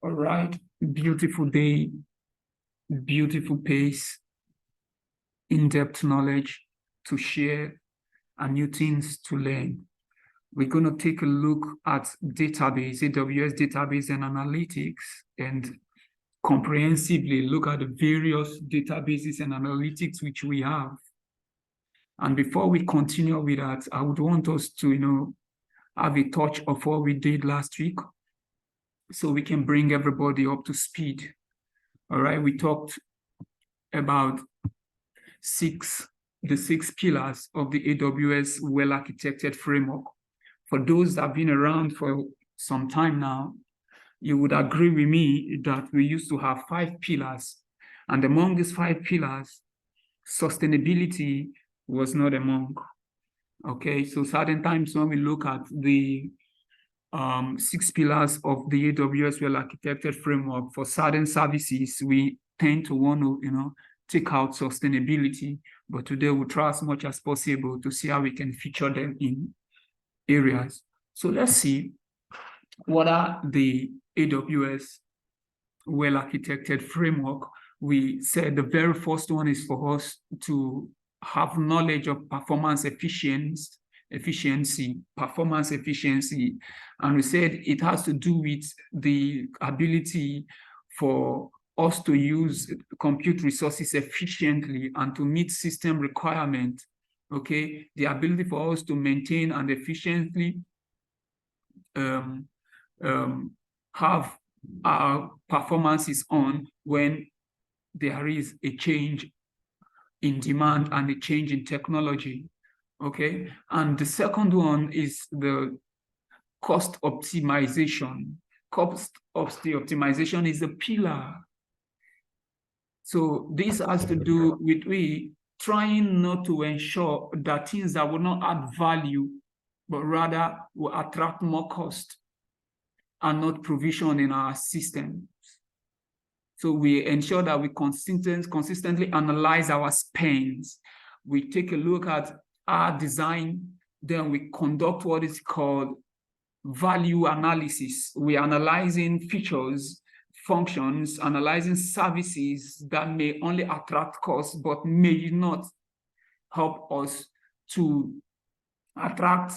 All right, beautiful day, beautiful pace, in-depth knowledge to share, and new things to learn. We're going to take a look at database, AWS database and analytics, and comprehensively look at the various databases and analytics which we have. And before we continue with that, I would want us to, have a touch of what we did last week so we can bring everybody up to speed. All right, we talked about the six pillars of the AWS well-architected framework. For those that have been around for some time now, you would agree with me that we used to have 5 pillars. And among these 5 pillars, sustainability was not among. Okay, so certain times when we look at the 6 pillars of the AWS well-architected framework for certain services, we tend to want to, take out sustainability. But today we'll try as much as possible to see how we can feature them in areas. So let's see what are the AWS well-architected framework. We said the very first one is for us to have knowledge of performance efficiency, and we said it has to do with the ability for us to use compute resources efficiently and to meet system requirements. Okay, the ability for us to maintain and efficiently have our performances on when there is a change in demand and a change in technology. Okay, and the second one is the cost optimization. Cost optimization is a pillar. So this has to do with we trying not to ensure that things that will not add value, but rather will attract more cost and not provision in our systems. So we ensure that we consistently analyze our spends. We take a look at our design, then we conduct what is called value analysis. We're analyzing features, functions, analyzing services that may only attract costs, but may not help us to attract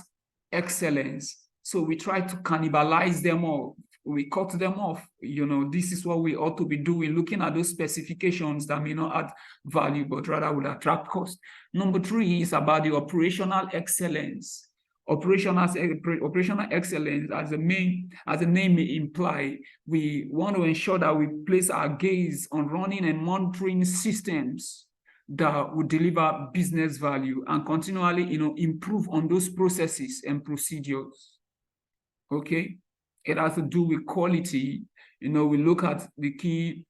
excellence. So we try to cannibalize them all. We cut them off. This is what we ought to be doing, looking at those specifications that may not add value, but rather would attract cost. Number 3 is about the operational excellence. Operational excellence, as the name may imply, we want to ensure that we place our gaze on running and monitoring systems that would deliver business value and continually, improve on those processes and procedures. Okay. It has to do with quality. We look at the key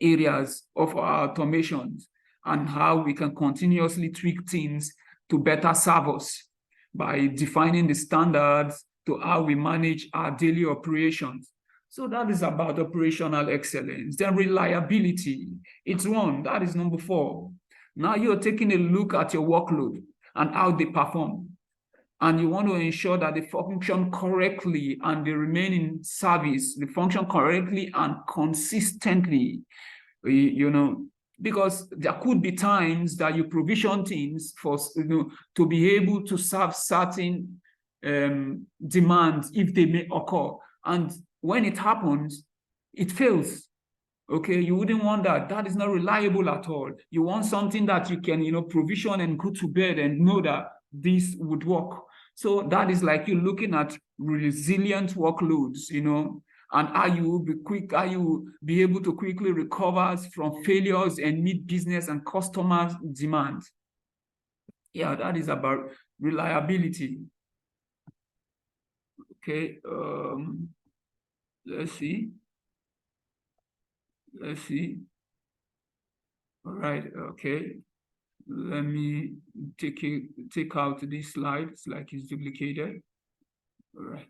areas of our automations and how we can continuously tweak things to better serve us by defining the standards to how we manage our daily operations. So that is about operational excellence. Then reliability, it's one, that is number 4. Now you're taking a look at your workload and how they perform. And you want to ensure that they function correctly and they remain in service, they function correctly and consistently, because there could be times that you provision things for, to be able to serve certain demands if they may occur. And when it happens, it fails. Okay, you wouldn't want that. That is not reliable at all. You want something that you can, provision and go to bed and know that this would work. So that is like you looking at resilient workloads, and how you be able to quickly recover from failures and meet business and customer demand. Yeah, that is about reliability. Okay, let's see. All right, okay. Let me take out this slide. It's like it's duplicated. All right.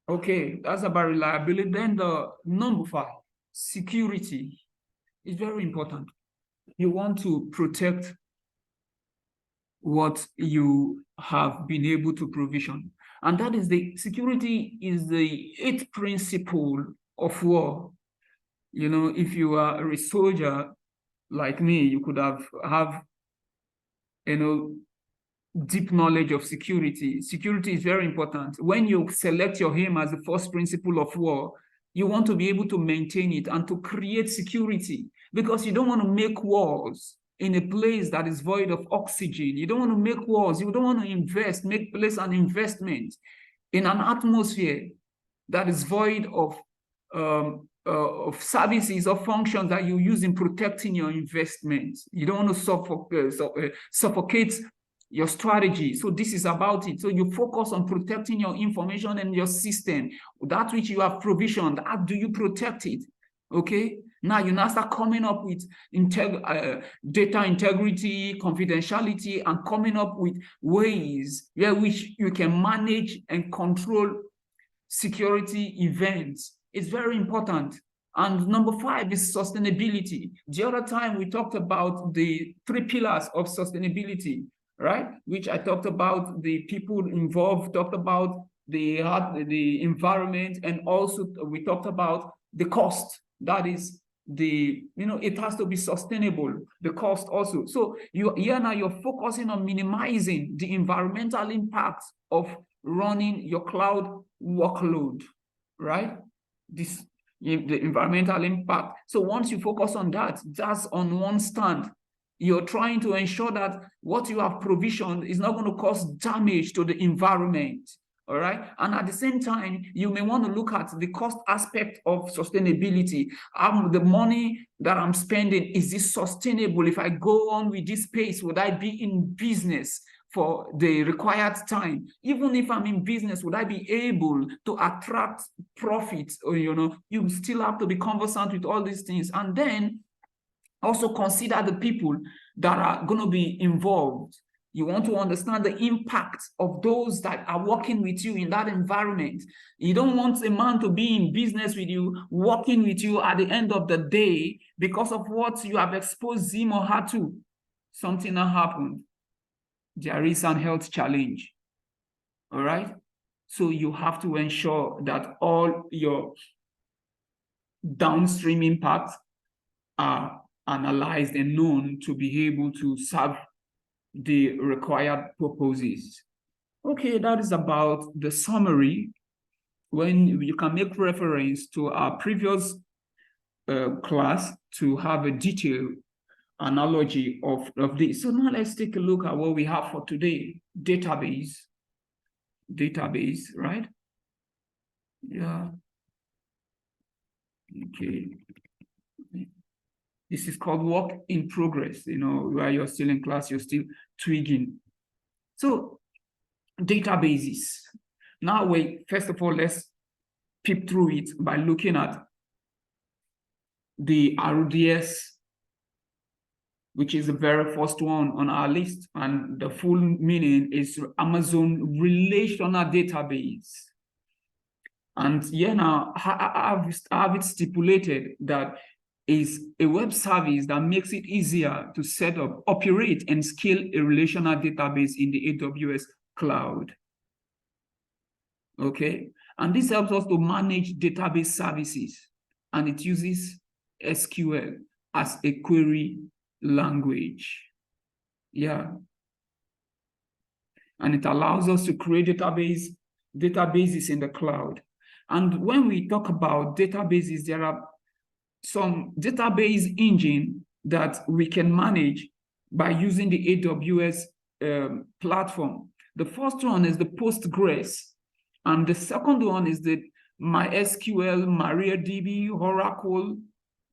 Okay, that's about reliability. Then the number 5, security, is very important. You want to protect what you have been able to provision. And that is security is the eighth principle of war. You know, if you are a soldier like me, you could have deep knowledge of security. Security is very important. When you select your aim as the first principle of war, you want to be able to maintain it and to create security, because you don't want to make wars in a place that is void of oxygen. You don't want to make wars. You don't want to place an investment in an atmosphere that is void of services or functions that you use in protecting your investments. You don't want to suffocate your strategy. So this is about it. So you focus on protecting your information and your system. That which you have provisioned, how do you protect it? Okay. Now you now start coming up with data integrity, confidentiality, and coming up with ways where which you can manage and control security events. It's very important. And number 5 is sustainability. The other time we talked about the 3 pillars of sustainability, right? Which I talked about the people involved, talked about the environment, and also we talked about the cost. That is it has to be sustainable, the cost also. So now you're focusing on minimizing the environmental impact of running your cloud workload, right? The environmental impact. So once you focus on that, that's on one stand. You're trying to ensure that what you have provisioned is not going to cause damage to the environment. All right. And at the same time, you may want to look at the cost aspect of sustainability. The money that I'm spending, is this sustainable? If I go on with this pace, would I be in business for the required time? Even if I'm in business, would I be able to attract profits? Or, you still have to be conversant with all these things. And then also consider the people that are going to be involved. You want to understand the impact of those that are working with you in that environment. You don't want a man to be in business with you, working with you at the end of the day because of what you have exposed him or her to. Something that happened. There is an health challenge. All right? So you have to ensure that all your downstream impacts are analyzed and known to be able to serve the required purposes. Okay, that is about the summary. When you can make reference to our previous class to have a detailed analogy of this. So now let's take a look at what we have for today. Database, right? Yeah. Okay. This is called work in progress, while you're still in class, you're still twigging. So databases. Now, first of all, let's peep through it by looking at the RDS, which is the very first one on our list. And the full meaning is Amazon Relational Database. And now I have it stipulated that is a web service that makes it easier to set up, operate, and scale a relational database in the AWS cloud. Okay, and this helps us to manage database services, and it uses SQL as a query language. Yeah, and it allows us to create databases in the cloud. And when we talk about databases, there are some database engine that we can manage by using the AWS platform. The first one is the Postgres, and the second one is the MySQL, MariaDB, Oracle,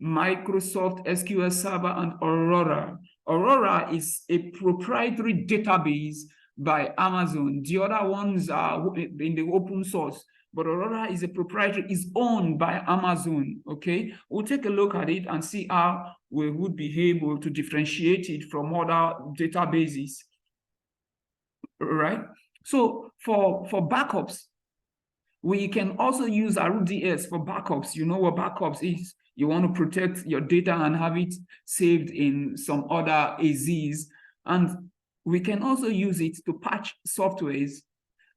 Microsoft SQL Server, and Aurora. Aurora is a proprietary database by Amazon. The other ones are in the open source, but Aurora is a proprietary, is owned by Amazon, okay? We'll take a look at it and see how we would be able to differentiate it from other databases, right? So for backups, we can also use RDS for backups. You know what backups is. You want to protect your data and have it saved in some other AZs. And we can also use it to patch softwares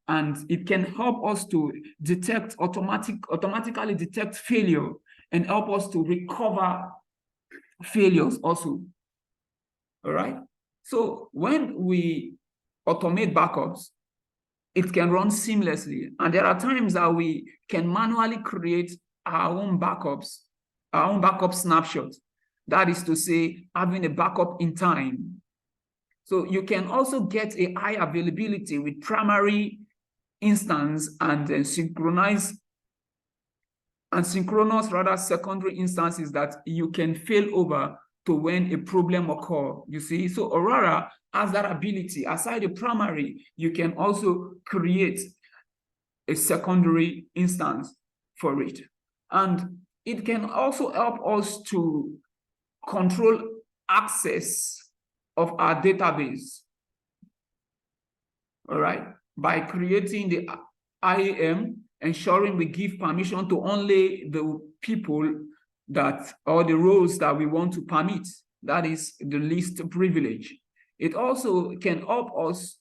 and it can help us to detect automatically detect failure and help us to recover failures also. All right. So when we automate backups, it can run seamlessly. And there are times that we can manually create our own backups, our own backup snapshots. That is to say, having a backup in time. So you can also get a high availability with primary instance and synchronous secondary instances that you can fail over to when a problem occurs. You see, so Aurora has that ability. Aside the primary, you can also create a secondary instance for it. And it can also help us to control access of our database, all right, by creating the IAM, ensuring we give permission to only the people that, or the roles that we want to permit. That is the least privilege. It also can help us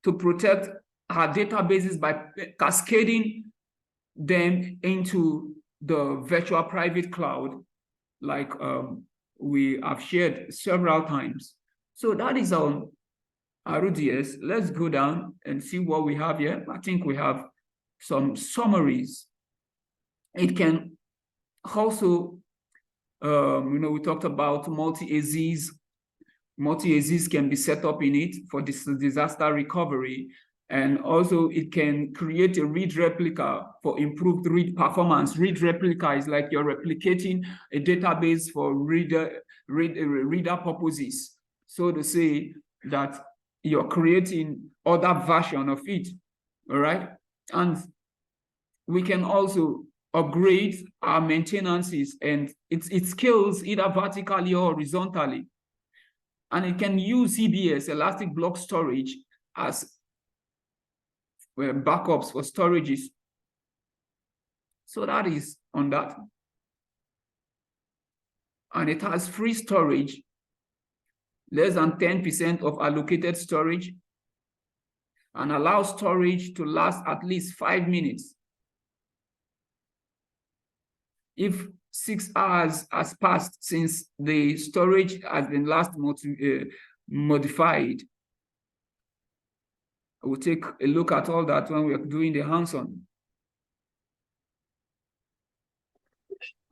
to protect our databases by cascading them into the virtual private cloud, like we have shared several times. So that is on RDS. Let's go down and see what we have here. I think we have some summaries. It can also, we talked about multi-AZs. Multi-AZs can be set up in it for this disaster recovery. And also it can create a read replica for improved read performance. Read replica is like you're replicating a database for reader purposes. So to say that you're creating other version of it, all right? And we can also upgrade our maintenances, and it scales either vertically or horizontally. And it can use EBS, Elastic Block Storage, as backups for storages. So that is on that. And it has free storage, less than 10% of allocated storage, and allows storage to last at least 5 minutes. If 6 hours has passed since the storage has been last modified, we'll take a look at all that when we're doing the hands-on.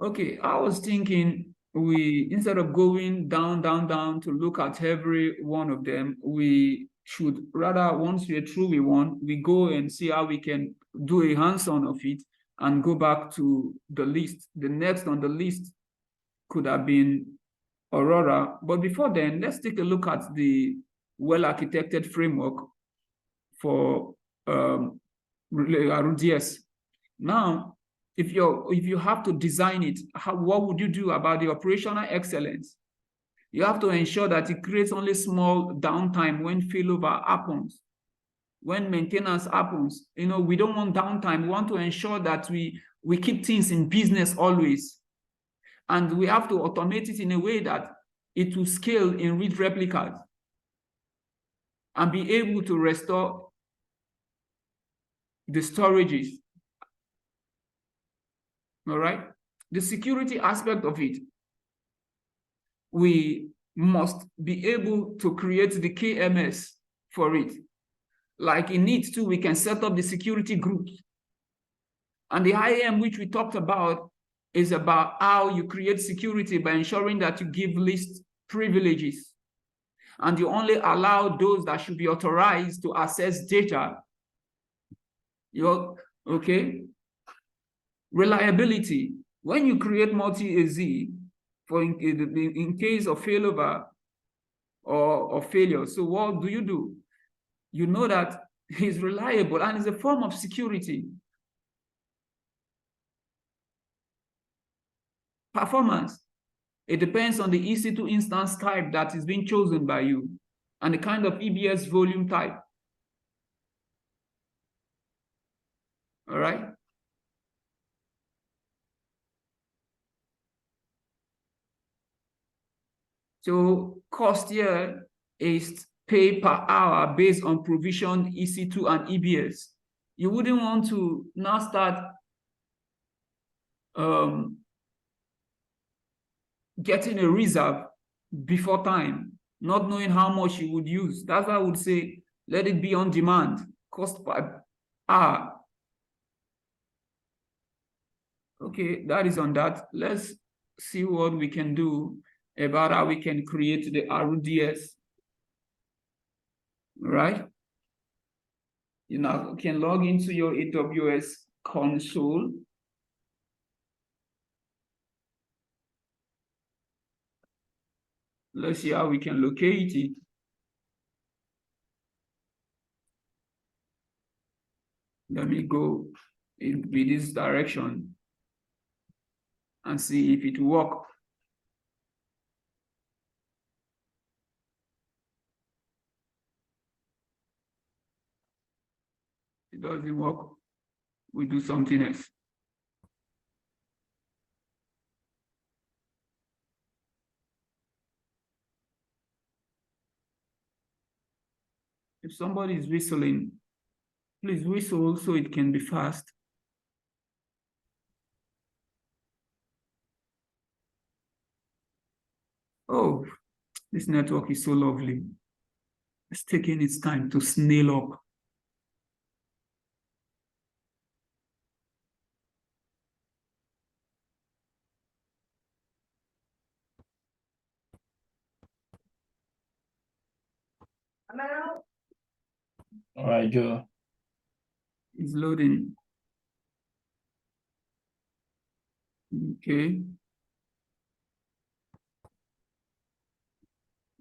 Okay, I was thinking instead of going down to look at every one of them, we should rather, once we're through with one, we go and see how we can do a hands-on of it and go back to the list. The next on the list could have been Aurora. But before then, let's take a look at the well-architected framework for RDS. Now, if you have to design it, what would you do about the operational excellence? You have to ensure that it creates only small downtime when failover happens. When maintenance happens, we don't want downtime. We want to ensure that we keep things in business always. And we have to automate it in a way that it will scale in read replicas and be able to restore the storages. All right? The security aspect of it, we must be able to create the KMS for it. Like in it too, we can set up the security groups. And the IAM, which we talked about, is about how you create security by ensuring that you give least privileges. And you only allow those that should be authorized to access data. Okay? Reliability. When you create multi-AZ, in case of failover or failure, so what do? You know that he's reliable and it's a form of security. Performance. It depends on the EC2 instance type that is being chosen by you and the kind of EBS volume type. All right. So cost here is pay per hour based on provision EC2 and EBS. You wouldn't want to now start getting a reserve before time, not knowing how much you would use. That's why I would say, let it be on demand, cost per hour. Okay, that is on that. Let's see what we can do about how we can create the RDS, right? You now can log into your AWS console. Let's see how we can locate it. Let me go in this direction and see if it works. It doesn't work. We do something else. If somebody is whistling, please whistle so it can be fast. Oh, this network is so lovely. It's taking its time to snail up. All right, Joe. It's loading. Okay.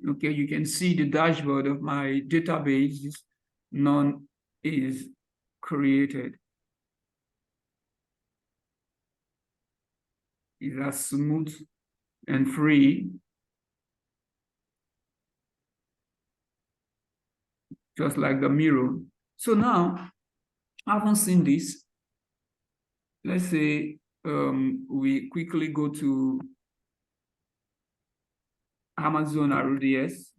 Okay, you can see the dashboard of my database. None is created. It's as smooth and free, just like the mirror. So now, I haven't seen this. Let's say we quickly go to Amazon RDS.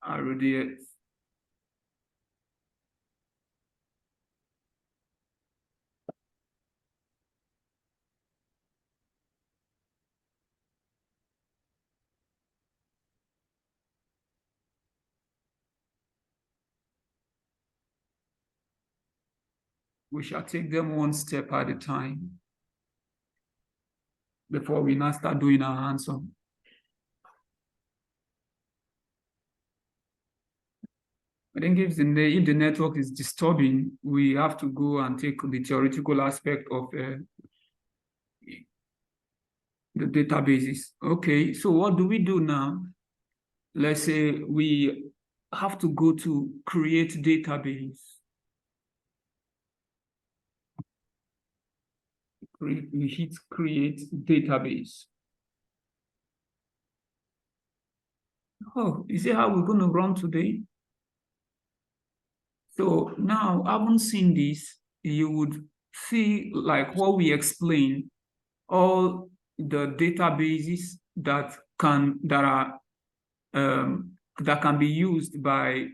RDS. We shall take them one step at a time before we now start doing our hands-on. I think if the network is disturbing, we have to go and take the theoretical aspect of the databases. Okay, so what do we do now? Let's say we have to go to create database. We hit create database. Oh, is it how we're going to run today? So now, I haven't seen this. You would see like what we explained, all the databases that can be used by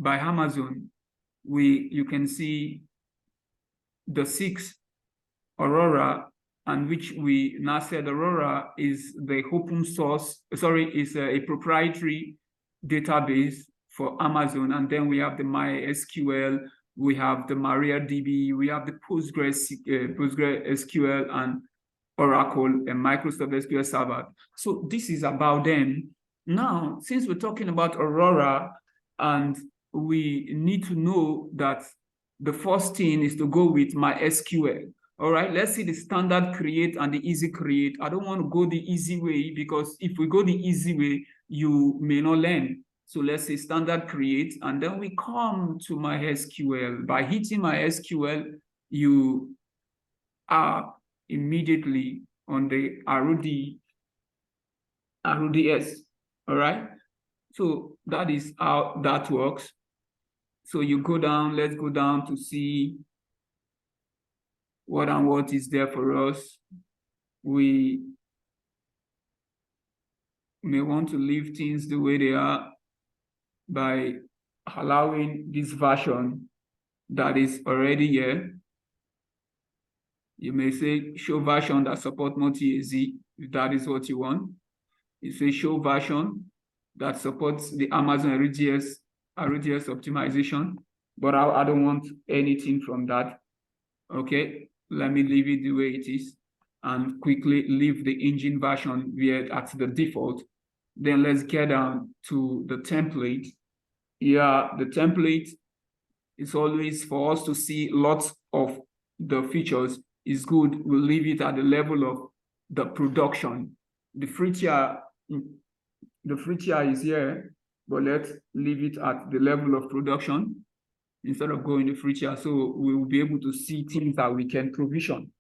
Amazon. You can see the 6 Aurora, and which we now said Aurora is the open source, is a proprietary database for Amazon. And then we have the MySQL, we have the MariaDB, we have the PostgreSQL and Oracle and Microsoft SQL Server. So this is about them. Now, since we're talking about Aurora, and we need to know that the first thing is to go with MySQL. All right, let's see the standard create and the easy create. I don't want to go the easy way, because if we go the easy way, you may not learn. So let's say standard create, and then we come to MySQL. By hitting MySQL, you are immediately on the RDS. All right, so that is how that works. So you go down, let's go down to see what is there for us. We may want to leave things the way they are by allowing this version that is already here. You may say show version that support multi-AZ, if that is what you want. You say show version that supports the Amazon RDS optimization, but I don't want anything from that. Okay, let me leave it the way it is and quickly leave the engine version where at the default. Then let's get down to the template. Yeah, the template is always for us to see lots of the features is good. We'll leave it at the level of the production. The free tier is here, but let's leave it at the level of production instead of going the free tier. So we will be able to see things that we can provision.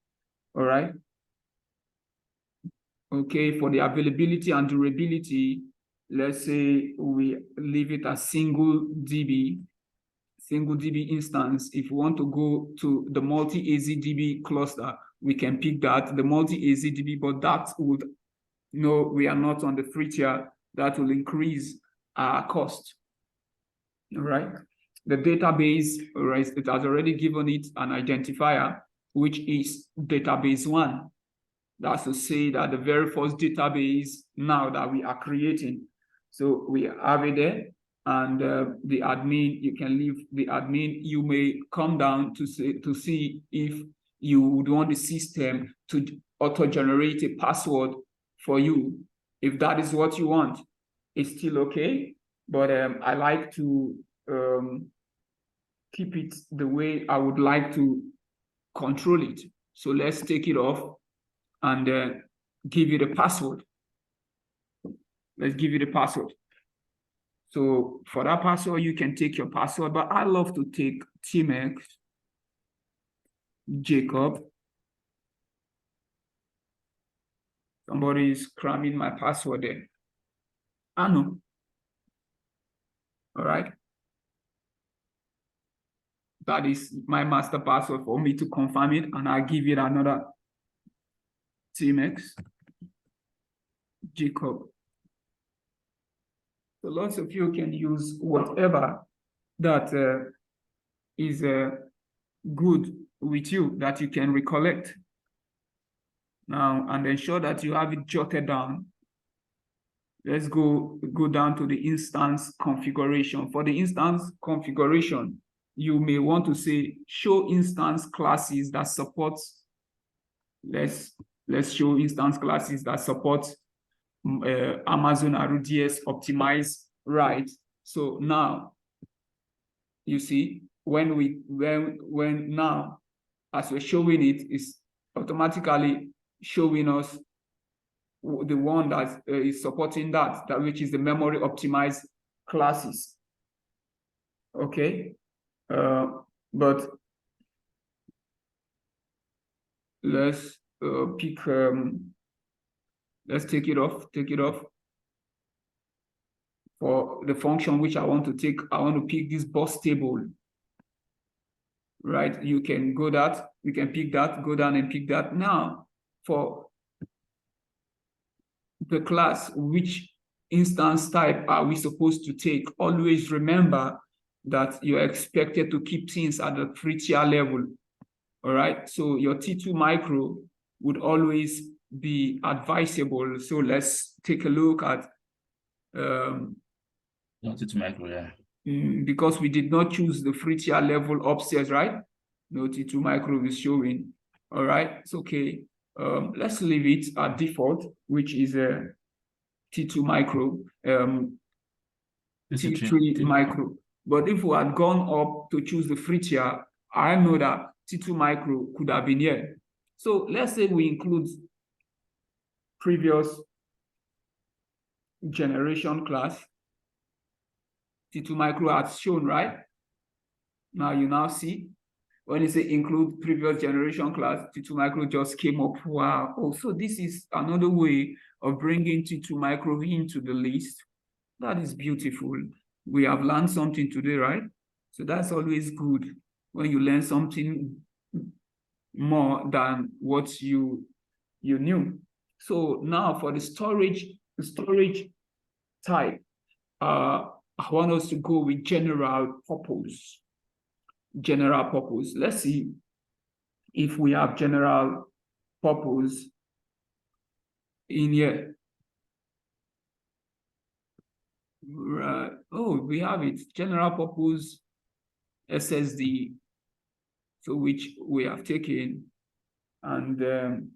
All right. Okay, for the availability and durability, let's say we leave it as single DB instance. If we want to go to the multi-AZDB cluster, we can pick that, the multi-AZDB, but that would, no, we are not on the free tier. That will increase our cost. All right. The database, all right, it has already given it an identifier, which is database 1. That's to say that the very first database now that we are creating. So we have it there, and the admin, you can leave the admin. You may come down to see if you would want the system to auto-generate a password for you. If that is what you want, it's still okay. But I like to keep it the way I would like to control it. So let's take it off and give it a password. Let's give it a password. So for that password, you can take your password, but I love to take Tmex, Jacob. Somebody is cramming my password there. I know. All right. That is my master password for me to confirm it, and I'll give it another Tmex, Jacob. So lots of you can use whatever that is good with you that you can recollect now, and ensure that you have it jotted down. Let's go down to the instance configuration. For the instance configuration, you may want to say show instance classes that supports. Let's show instance classes that support Amazon RDS optimize, right? So now you see when now as we're showing it, is automatically showing us the one that is supporting that which is the memory optimized classes. Okay, but let's pick. Let's take it off. For the function which I want to take, I want to pick this bus table. Right? You can go that, you can pick that, go down and pick that. Now, for the class, which instance type are we supposed to take? Always remember that you're expected to keep things at the free tier level. All right. So your T2 micro would always be advisable. So let's take a look at T2 micro, yeah. Because we did not choose the free tier level upstairs, right? No, T2 micro is showing. All right, it's okay. Let's leave it at default, which is a T2 micro, T3 micro. But if we had gone up to choose the free tier, I know that T2 micro could have been here. So let's say we include previous generation class. T2 micro has shown, right? Now you now see when you say include previous generation class, T2 micro just came up. Wow. Oh, so this is another way of bringing T2 micro into the list. That is beautiful. We have learned something today, right? So that's always good when you learn something more than what you knew. So now for the storage type. I want us to go with general purpose. General purpose. Let's see if we have general purpose in here. Right. Oh, we have it. General purpose SSD, so which we have taken, and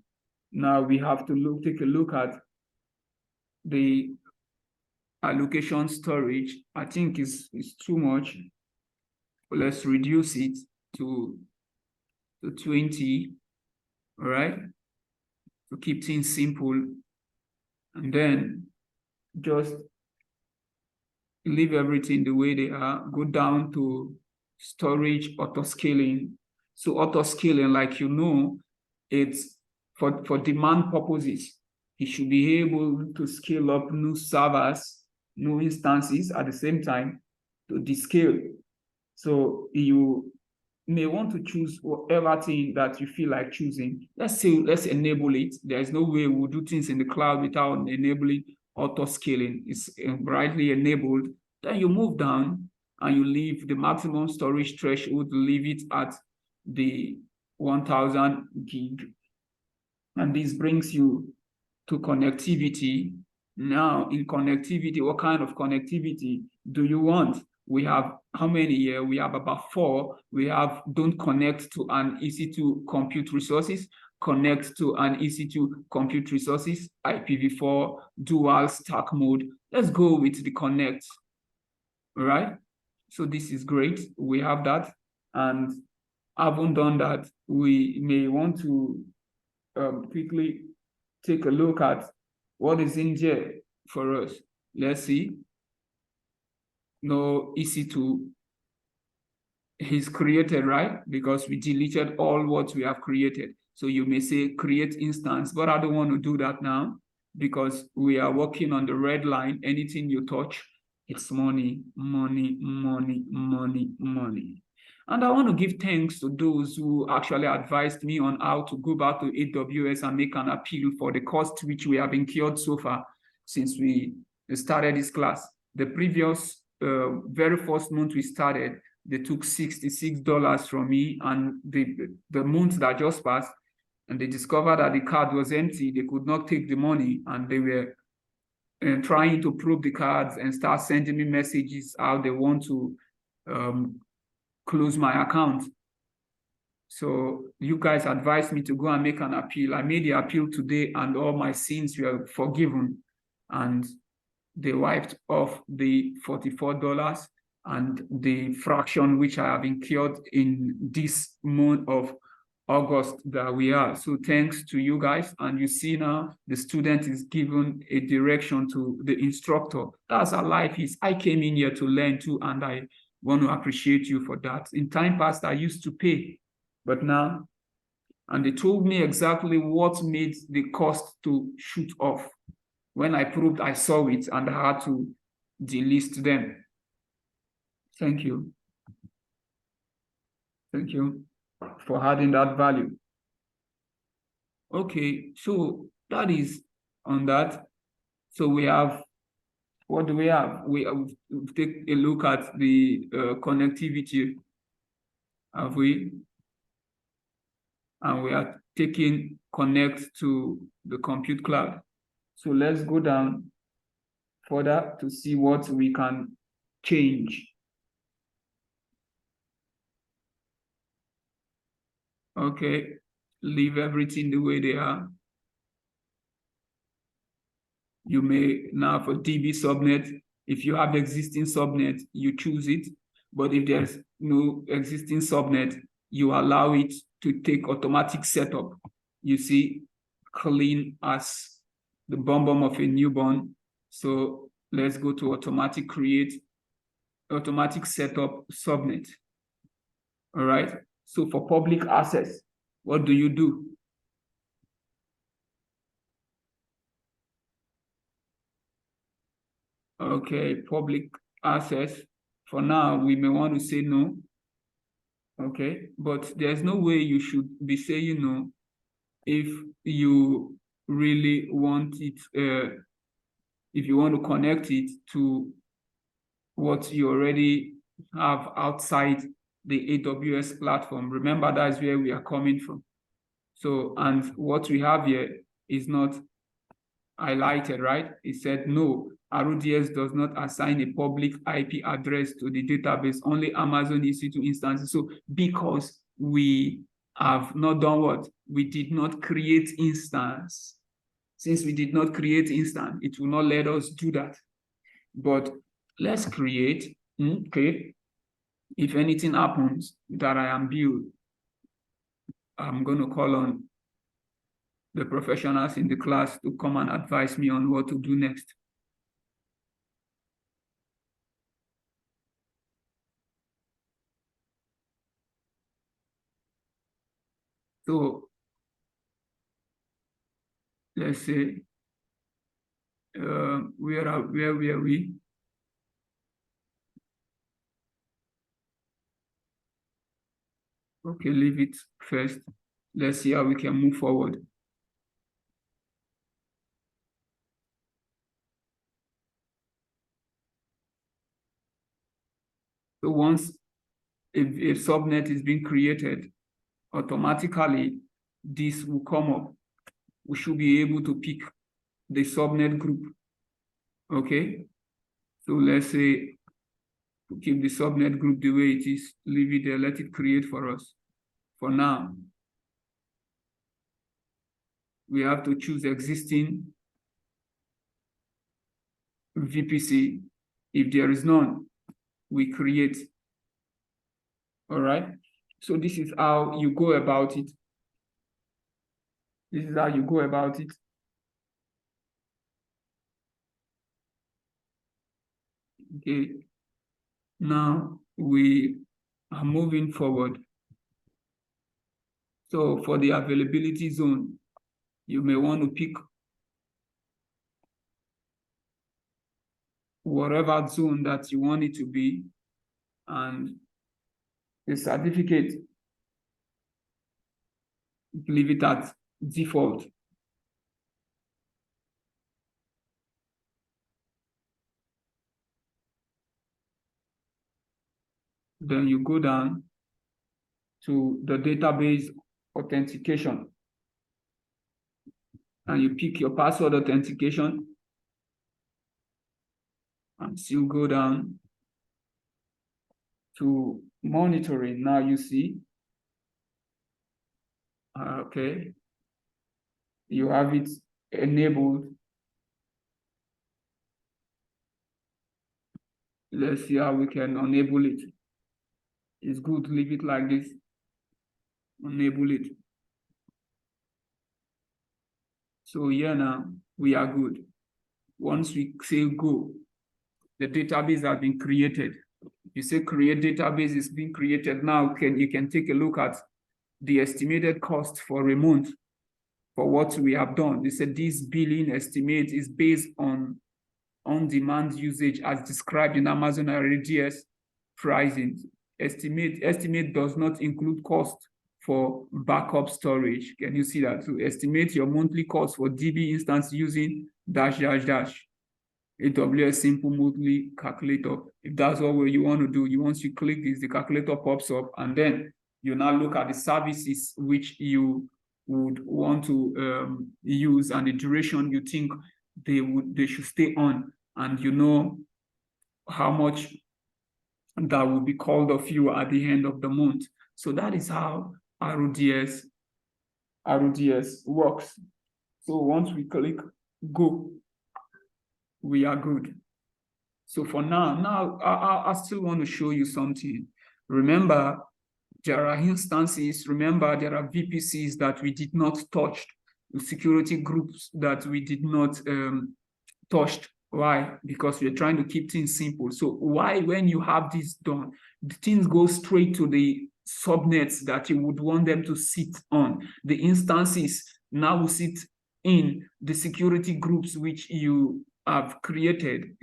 now we have to take a look at the allocation storage. I think is too much. Let's reduce it to 20. All right, to keep things simple, and then just leave everything the way they are. Go down to storage auto scaling. So auto scaling, like it's for demand purposes. It should be able to scale up new servers, new instances at the same time to descale. So you may want to choose whatever thing that you feel like choosing. Let's enable it. There is no way we'll do things in the cloud without enabling auto scaling. It's brightly enabled. Then you move down and you leave the maximum storage threshold, leave it at the 1000 gig. And this brings you to connectivity. Now in connectivity, what kind of connectivity do you want? We have how many here? We have about 4. We have don't connect to an EC2 compute resources, connect to an EC2 compute resources, IPv4, dual stack mode. Let's go with the connect. All right. So this is great. We have that. And having done that, we may want to quickly take a look at what is in there for us. Let's see. No EC2 is created, right? Because we deleted all what we have created. So you may say create instance, but I don't want to do that now because we are working on the red line. Anything you touch, it's money, money, money, money, money. And I want to give thanks to those who actually advised me on how to go back to AWS and make an appeal for the cost which we have incurred so far since we started this class. The previous very first month we started, they took $66 from me, and the month that just passed, and they discovered that the card was empty. They could not take the money, and they were trying to probe the cards and start sending me messages how they want to close my account. So you guys advised me to go and make an appeal. I made the appeal today, and all my sins were forgiven, and they wiped off the $44 and the fraction which I have incurred in this month of August that we are. So thanks to you guys. And you see now the student is given a direction to the instructor. That's how life is. I came in here to learn too, and I want to appreciate you for that. In time past, I used to pay, but now, and they told me exactly what made the cost to shoot off. When I proved, I saw it, and I had to delist them. Thank you. Thank you for adding that value. Okay, so that is on that. So we have, what do we have? We take a look at the connectivity, have we? And we are taking connect to the compute cloud. So let's go down further to see what we can change. Okay, leave everything the way they are. You may now for DB subnet, if you have existing subnet, you choose it. But if there's no existing subnet, you allow it to take automatic setup. You see, clean as the bum of a newborn. So let's go to automatic create, automatic setup subnet. All right. So for public access, what do you do? Okay, public access. For now, we may want to say no. Okay, but there's no way you should be saying no if you really want it if you want to connect it to what you already have outside the AWS platform. Remember, that's where we are coming from. So, and what we have here is not highlighted, right? It said, no, RDS does not assign a public IP address to the database, only Amazon EC2 instances. So because we have not done what? We did not create instance. Since we did not create instance, it will not let us do that. But let's create, okay? If anything happens that I am built, I'm going to call on the professionals in the class to come and advise me on what to do next. So let's say, where were we? Okay, leave it first. Let's see how we can move forward. So once a subnet is being created, automatically this will come up. We should be able to pick the subnet group. Okay, so let's say to keep the subnet group the way it is, leave it there, let it create for us. For now, we have to choose existing VPC. If there is none, we create. All right, so this is how you go about it. This is how you go about it. Okay, now we are moving forward. So for the availability zone, you may want to pick whatever zone that you want it to be, and the certificate, leave it at default. Then you go down to the database authentication and you pick your password authentication and still go down to monitoring. Now you see, okay, you have it enabled. Let's see how we can enable it. It's good, leave it like this. Enable it. So here now, we are good. Once we say go, the database has been created. You say create database is being created. Now you can take a look at the estimated cost for a month for what we have done. They said this billing estimate is based on on-demand usage as described in Amazon RDS pricing. Estimate does not include cost for backup storage. Can you see that? So estimate your monthly cost for DB instance using -- AWS simple monthly calculator. If that's what you want to do, once you click this, the calculator pops up, and then you now look at the services which you would want to use and the duration you think they should stay on, and you know how much that will be called of you at the end of the month. So that is how RDS works. So once we click go, we are good. So for now I still want to show you something. Remember, there are instances, remember there are VPCs that we did not touch, security groups that we did not touch. Why? Because we're trying to keep things simple. So why, when you have this done, the things go straight to the subnets that you would want them to sit on. The instances now will sit in the security groups which you have created,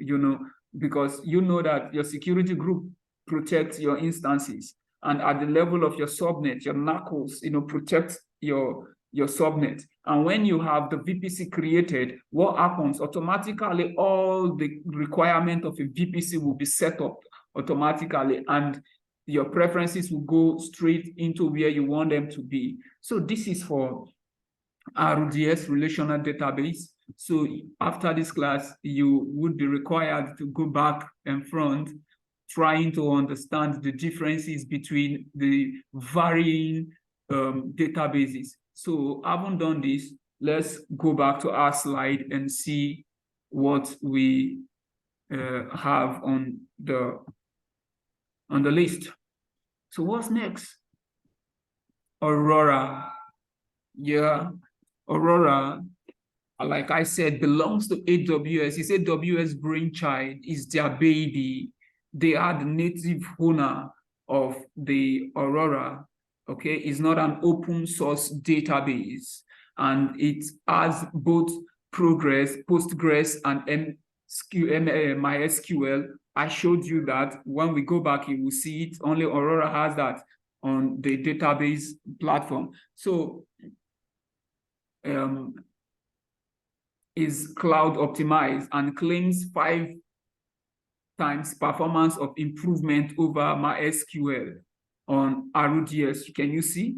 because you know that your security group protects your instances. And at the level of your subnet, your knuckles, protect your your subnet. And when you have the VPC created, what happens? Automatically, all the requirement of a VPC will be set up automatically, and your preferences will go straight into where you want them to be. So this is for RDS, relational database. So after this class, you would be required to go back and front, trying to understand the differences between the varying databases. So having done this, let's go back to our slide and see what we have on the list. So what's next? Aurora. Yeah, Aurora, like I said, belongs to AWS. It's AWS brainchild, is their baby. They are the native owner of the Aurora. Okay, it's not an open source database, and it has both Postgres and MySQL. I showed you that. When we go back, you will see it. Only Aurora has that on the database platform. So is cloud optimized and claims 5 times performance of improvement over MySQL on RDS. Can you see?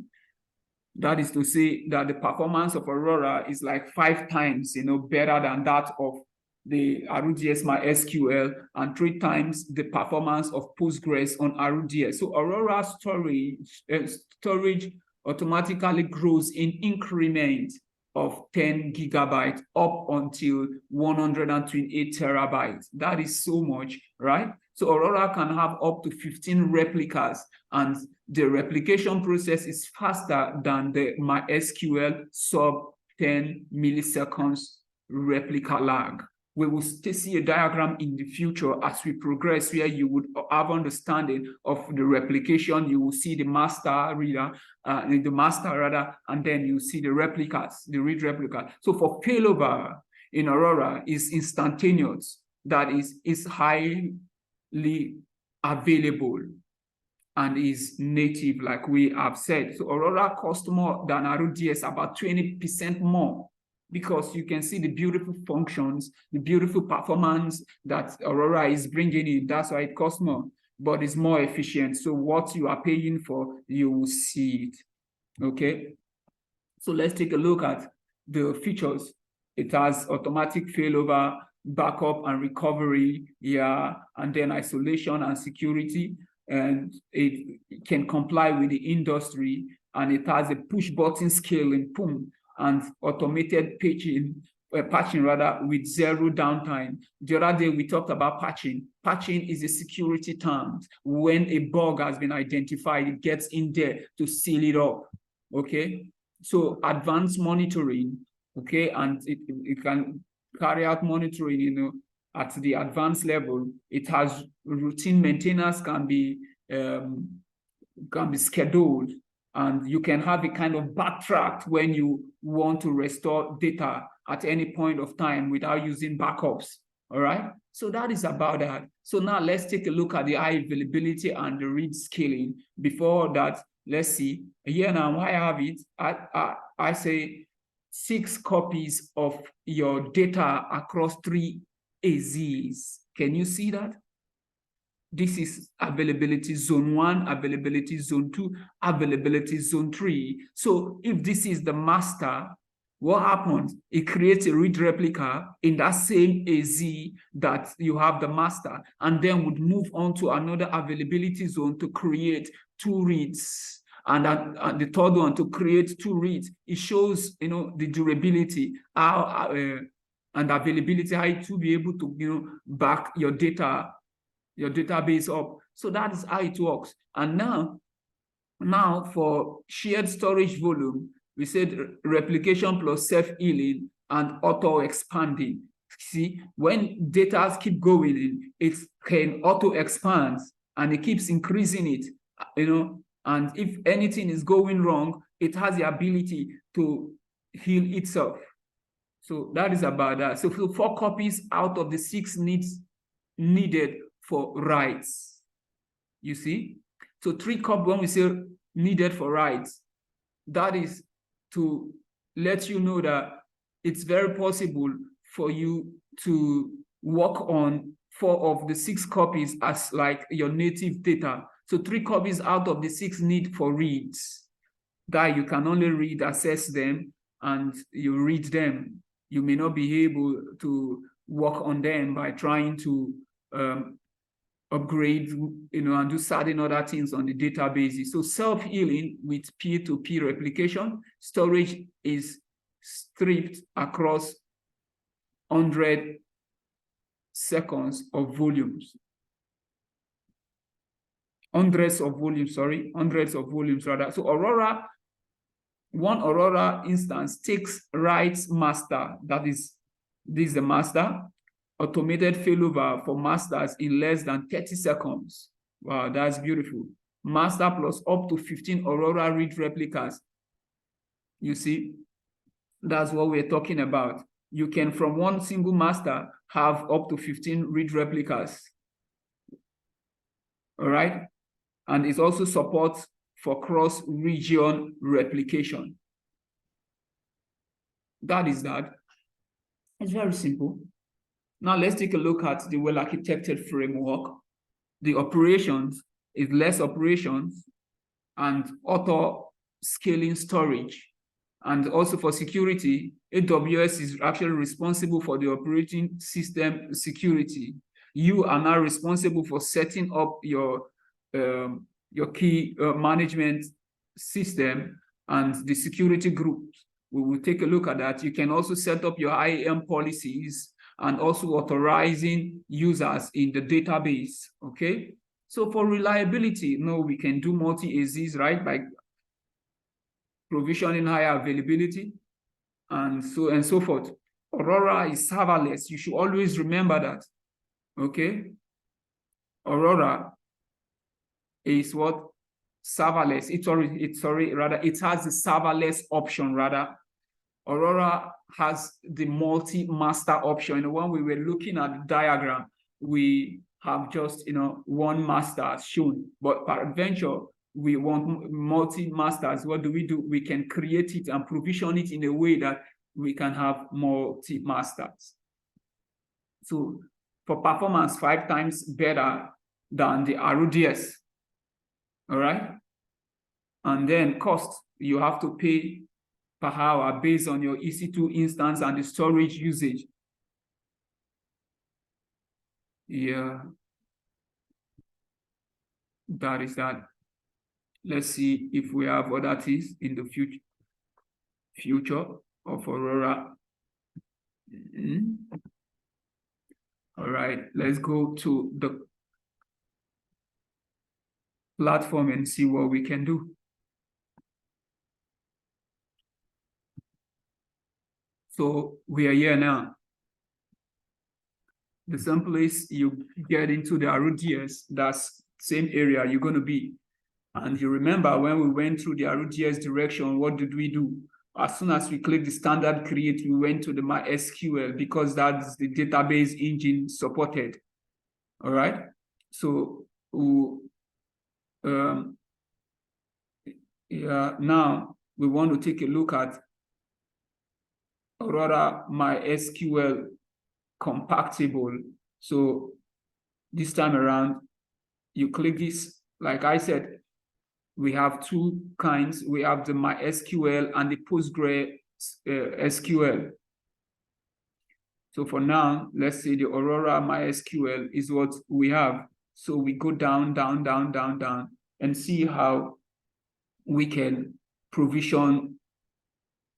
That is to say that the performance of Aurora is like 5 times, better than that of the RDS MySQL, and 3 times the performance of Postgres on RDS. So Aurora storage automatically grows in increments of 10 gigabytes up until 128 terabytes. That is so much, right? So Aurora can have up to 15 replicas, and the replication process is faster than the MySQL sub 10 milliseconds replica lag. We will see a diagram in the future as we progress where you would have understanding of the replication. You will see the master reader, and then you see the replicas, the read replica. So for failover in Aurora is instantaneous. That is highly available and is native, like we have said. So Aurora costs more than RDS, about 20% more, because you can see the beautiful functions, the beautiful performance that Aurora is bringing in. That's why it costs more, but it's more efficient. So what you are paying for, you will see it, okay? So let's take a look at the features. It has automatic failover, backup and recovery, yeah, and then isolation and security, and it can comply with the industry, and it has a push button scaling, boom, and automated patching with 0 downtime. The other day we talked about patching. Patching is a security term. When a bug has been identified, it gets in there to seal it up, okay? So advanced monitoring, okay, and it can carry out monitoring, at the advanced level. It has routine maintenance, can be scheduled, and you can have a kind of backtrack when you want to restore data at any point of time without using backups, all right? So that is about that. So now let's take a look at the high availability and the read scaling. Before that, let's see. Here now, I have it. I say 6 copies of your data across 3 AZs. Can you see that? This is availability zone 1, availability zone 2, availability zone 3. So if this is the master, what happens? It creates a read replica in that same AZ that you have the master, and then would move on to another availability zone to create 2 reads. And the third one to create 2 reads. It shows, the durability, how and availability, how to be able to, back your data, your database up. So that is how it works. And now for shared storage volume, we said replication plus self-healing and auto-expanding. See, when data keep going in, it can auto-expand and it keeps increasing it, and if anything is going wrong, it has the ability to heal itself. So that is about that. So 4 copies out of the 6 needed for writes. You see? So 3 copies when we say needed for writes, that is to let you know that it's very possible for you to work on 4 of the 6 copies as like your native data. So 3 copies out of the 6 need for reads that you can only read, access them, and you read them. You may not be able to work on them by trying to upgrade, and do certain other things on the databases. So self-healing with peer-to-peer replication, storage is stripped across 100 seconds of volumes. Hundreds of volumes rather. So Aurora, one Aurora instance takes writes master, this is the master, automated failover for masters in less than 30 seconds. Wow, that's beautiful. Master plus up to 15 Aurora read replicas. You see, that's what we're talking about. You can, from one single master, have up to 15 read replicas. All right? And it also supports for cross-region replication. That is that. It's very simple. Now let's take a look at the well-architected framework. The operations is less operations and auto-scaling storage. And also for security, AWS is actually responsible for the operating system security. You are now responsible for setting up your key management system and the security groups. We will take a look at that. You can also set up your IAM policies and also authorizing users in the database, okay? So for reliability, we can do multi-AZs, right? By provisioning higher availability and so forth. Aurora is serverless. You should always remember that, okay? Aurora is what? Serverless. It has the serverless option rather. Aurora has the multi-master option. When we were looking at the diagram, we have just one master shown, but peradventure we want multi-masters. What do? We can create it and provision it in a way that we can have multi-masters. So for performance, 5 times better than the RDS. All right. And then cost, you have to pay per hour based on your EC2 instance and the storage usage. Yeah. That is that. Let's see if we have other things in the future of Aurora. All right, let's go to the platform and see what we can do. So we are here now. The same place you get into the RDS, that's same area you're going to be. And you remember when we went through the RDS direction, what did we do? As soon as we click the standard create, we went to the MySQL because that's the database engine supported. All right. So now we want to take a look at Aurora MySQL compatible. So this time around, you click this. Like I said, we have 2 kinds. We have the MySQL and the PostgreSQL. So for now, let's say the Aurora MySQL is what we have. So we go down, down, down, down, down, and see how we can provision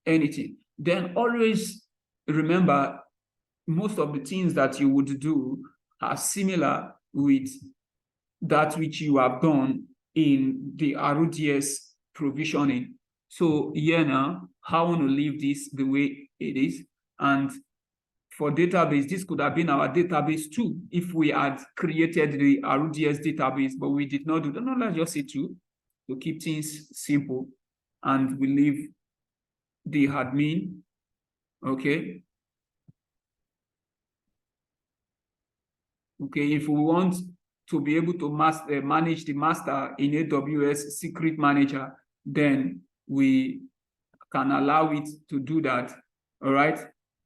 anything. Then always remember, most of the things that you would do are similar with that which you have done in the RDS provisioning. So here now, I want to leave this the way it is. And for database, this could have been our database too, if we had created the RDS database, but we did not do that. No, let's just say 2 to keep things simple. And we leave the admin, okay? Okay, if we want to be able to manage the master in AWS Secret Manager, then we can allow it to do that, all right?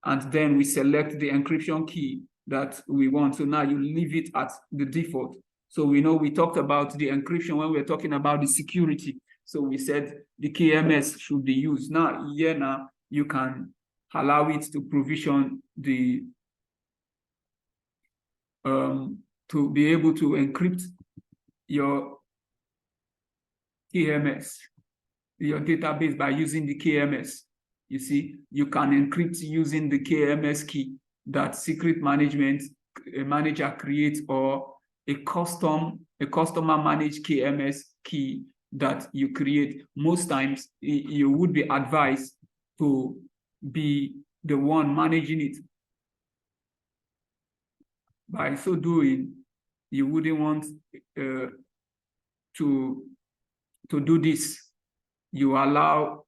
And then we select the encryption key that we want. So now you leave it at the default. So we know we talked about the encryption when we were talking about the security. So we said the KMS should be used. Now, here now, you can allow it to provision the, to be able to encrypt your KMS, your database by using the KMS. You see, you can encrypt using the KMS key that secret management manager creates, or a customer managed KMS key that you create. Most times you would be advised to be the one managing it. By so doing, you wouldn't want to do this. You allow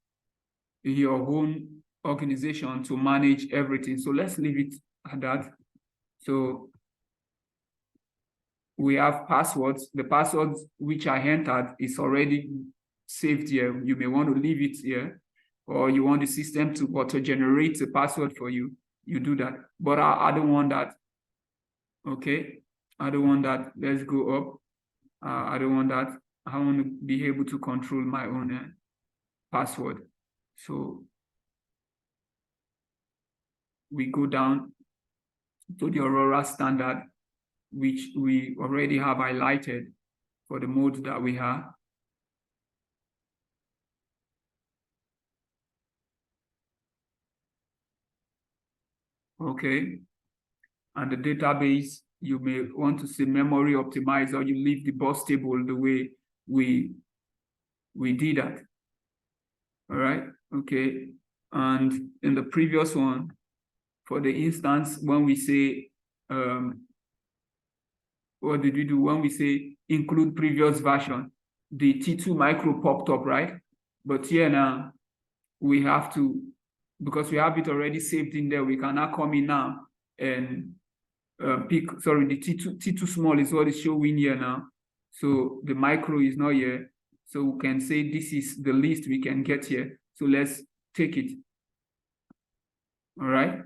your own organization to manage everything. So let's leave it at that. So we have passwords. The passwords which I entered is already saved here. You may want to leave it here, or you want the system to auto-generate the password for you. You do that. But I don't want that. Okay, I don't want that. Let's go up. I don't want that. I want to be able to control my own password. So we go down to the Aurora standard, which we already have highlighted for the modes that we have. Okay, and the database, you may want to say memory optimized, or you leave the bus table the way we did that. All right, okay. And in the previous one, for the instance, when we say, what did we do? When we say include previous version, the T2 micro popped up, right? But here now, we have to, because we have it already saved in there, we can now come in now and pick, sorry, the T2 small is what is showing here now. So the micro is not here. So we can say this is the least we can get here. So let's take it. All right.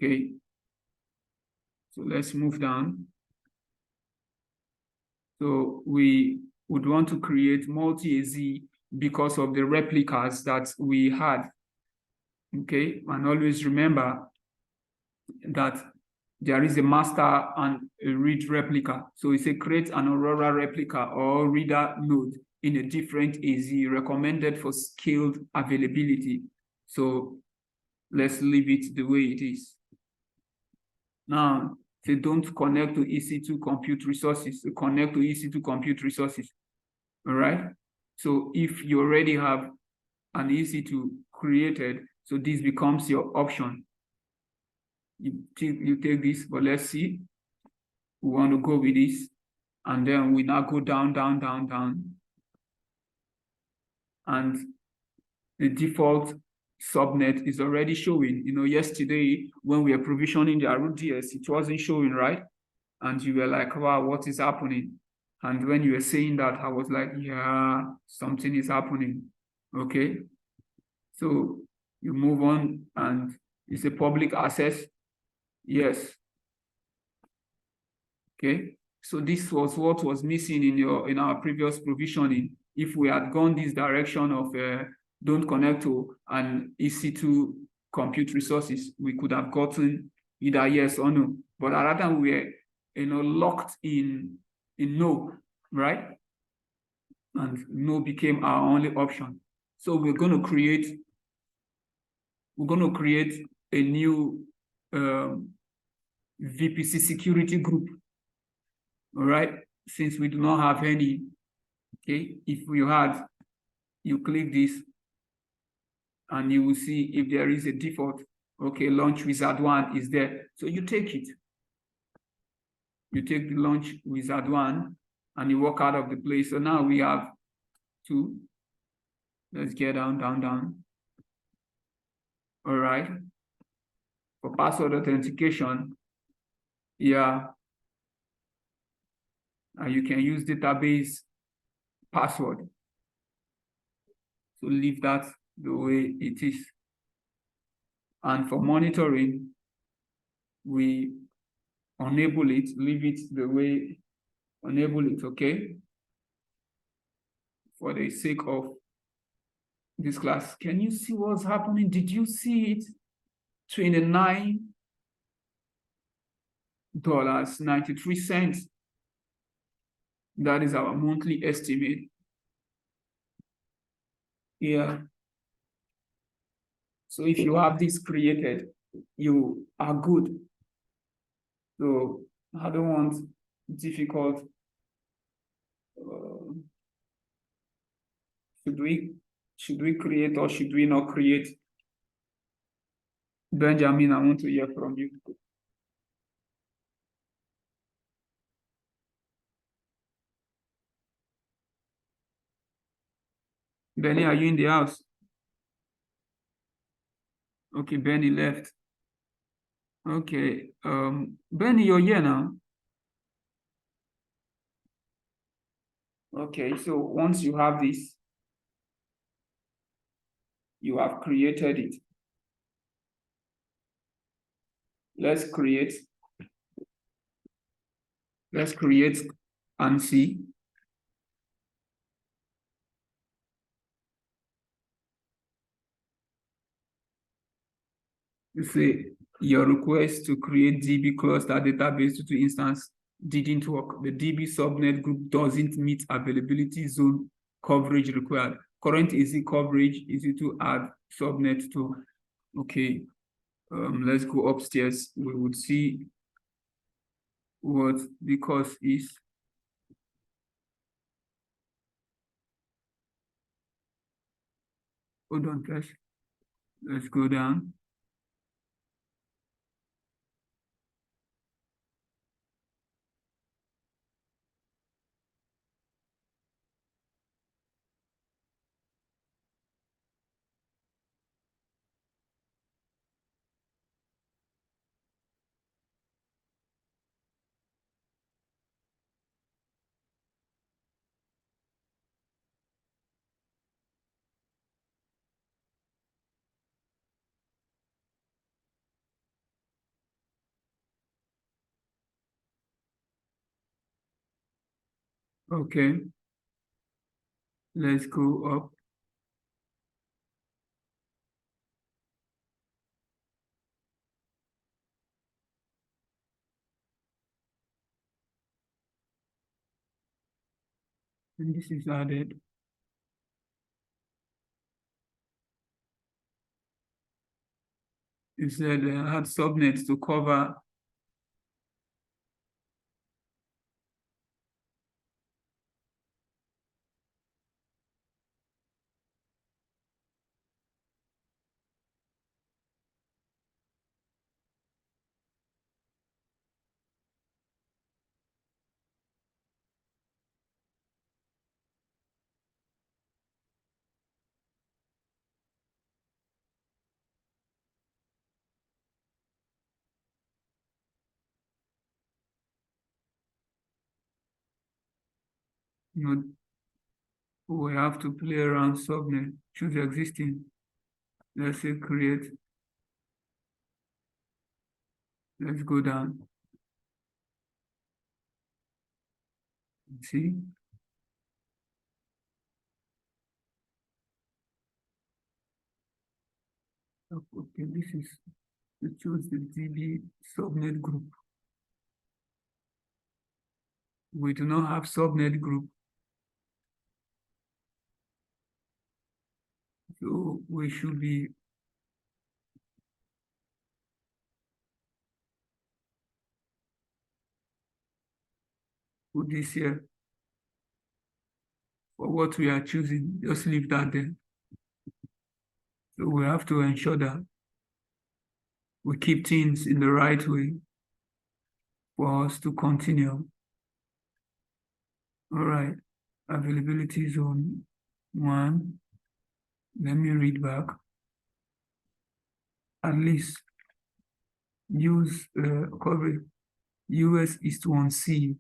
Okay. So let's move down. So we would want to create multi-AZ because of the replicas that we had. Okay, and always remember that there is a master and a read replica. So it's a create an Aurora replica or reader node in a different AZ recommended for scaled availability. So let's leave it the way it is. Now, say don't connect to EC2 compute resources, connect to EC2 compute resources. All right. So if you already have an EC2 created, so this becomes your option. You take this, but let's see. We want to go with this. And then we now go down, down, down, down. And the default subnet is already showing. You know, yesterday when we were provisioning the RDS, it wasn't showing, right? And you were like, wow, what is happening? And when you were saying that, I was like, yeah, something is happening. Okay. So you move on, and it's a public access. Yes. Okay. So this was what was missing in our previous provisioning. If we had gone this direction of don't connect to an EC2 compute resources, we could have gotten either yes or no. But rather we were, locked in no, right? And no became our only option. So we're going to create a new VPC Security Group. All right, since we do not have any. Okay, if you had, you click this and you will see if there is a default. Okay, launch wizard 1 is there. So you take it. You take the launch wizard 1 and you walk out of the place. So now we have 2. Let's get down, down, down. All right. For password authentication, yeah. You can use database password. So leave that the way it is. And for monitoring, we enable it, leave it the way, enable it, okay? For the sake of this class. Can you see what's happening? Did you see it? $29.93. That is our monthly estimate. Yeah. So if you have this created, you are good. So I don't want difficult. Should we create or should we not create? Benjamin, I want to hear from you. Benny, are you in the house? Okay, Benny left. Okay, Benny, you're here now. Okay, so once you have this, you have created it. Let's create and see. You say your request to create DB cluster database to instance didn't work. The DB subnet group doesn't meet availability zone coverage required. Current easy coverage is it to add subnet to. Okay, let's go upstairs. We would see what the cost is. Hold on, guys. Let's go down. Okay, let's go up. And this is added. It said add subnets to cover we have to play around subnet, choose existing. Let's say create. Let's go down. See? Okay, this is to choose the DB subnet group. We do not have subnet group. So we should be put this here for what we are choosing. Just leave that there. So we have to ensure that we keep things in the right way for us to continue. All right, availability zone 1. Let me read back. At least use coverage US East 1C,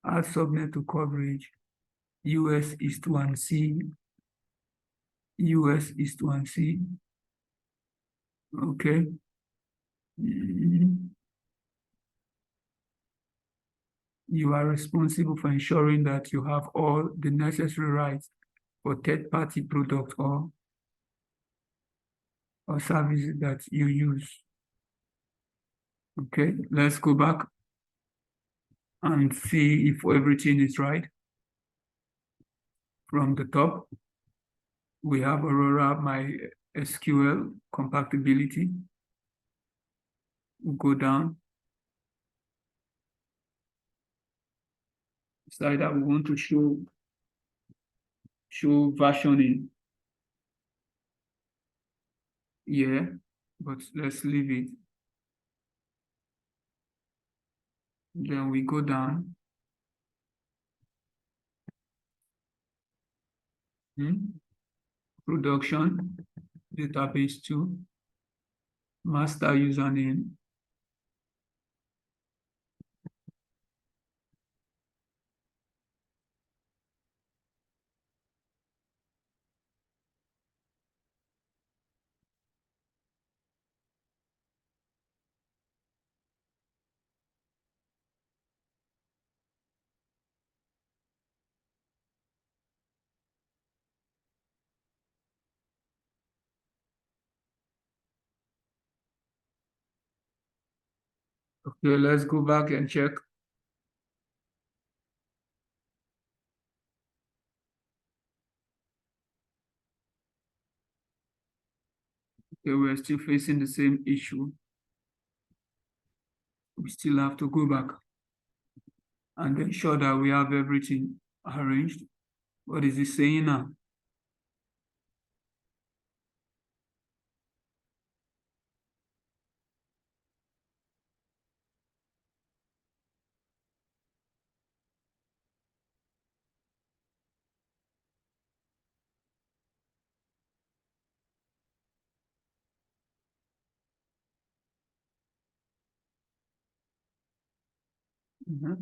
add subnet to coverage US East 1C, US East 1C. Okay. You are responsible for ensuring that you have all the necessary rights for third-party product or services that you use. Okay, let's go back and see if everything is right. From the top, we have Aurora, my SQL compatibility. We'll go down. Side that we want to show versioning. Yeah, but let's leave it. Then we go down. Production, database 2, master username. Okay, let's go back and check. Okay, we're still facing the same issue. We still have to go back and ensure that we have everything arranged. What is it saying now? Let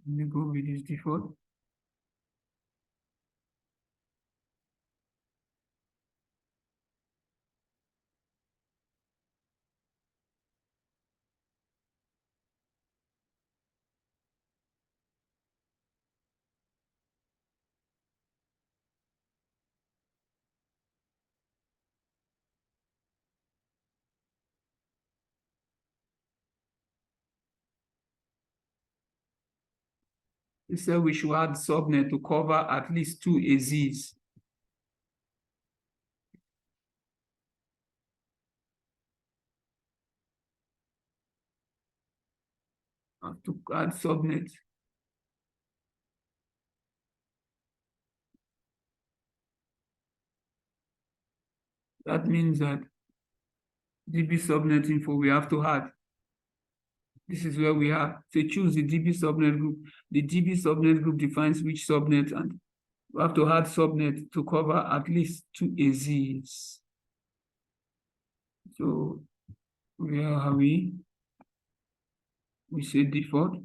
me go with this default. It said we should add subnet to cover at least 2 AZs. To add subnet. That means that DB subnet info we have to add. This is where we have to choose the DB subnet group. The DB subnet group defines which subnet, and we have to add subnet to cover at least 2 AZs. So where are we? We say default.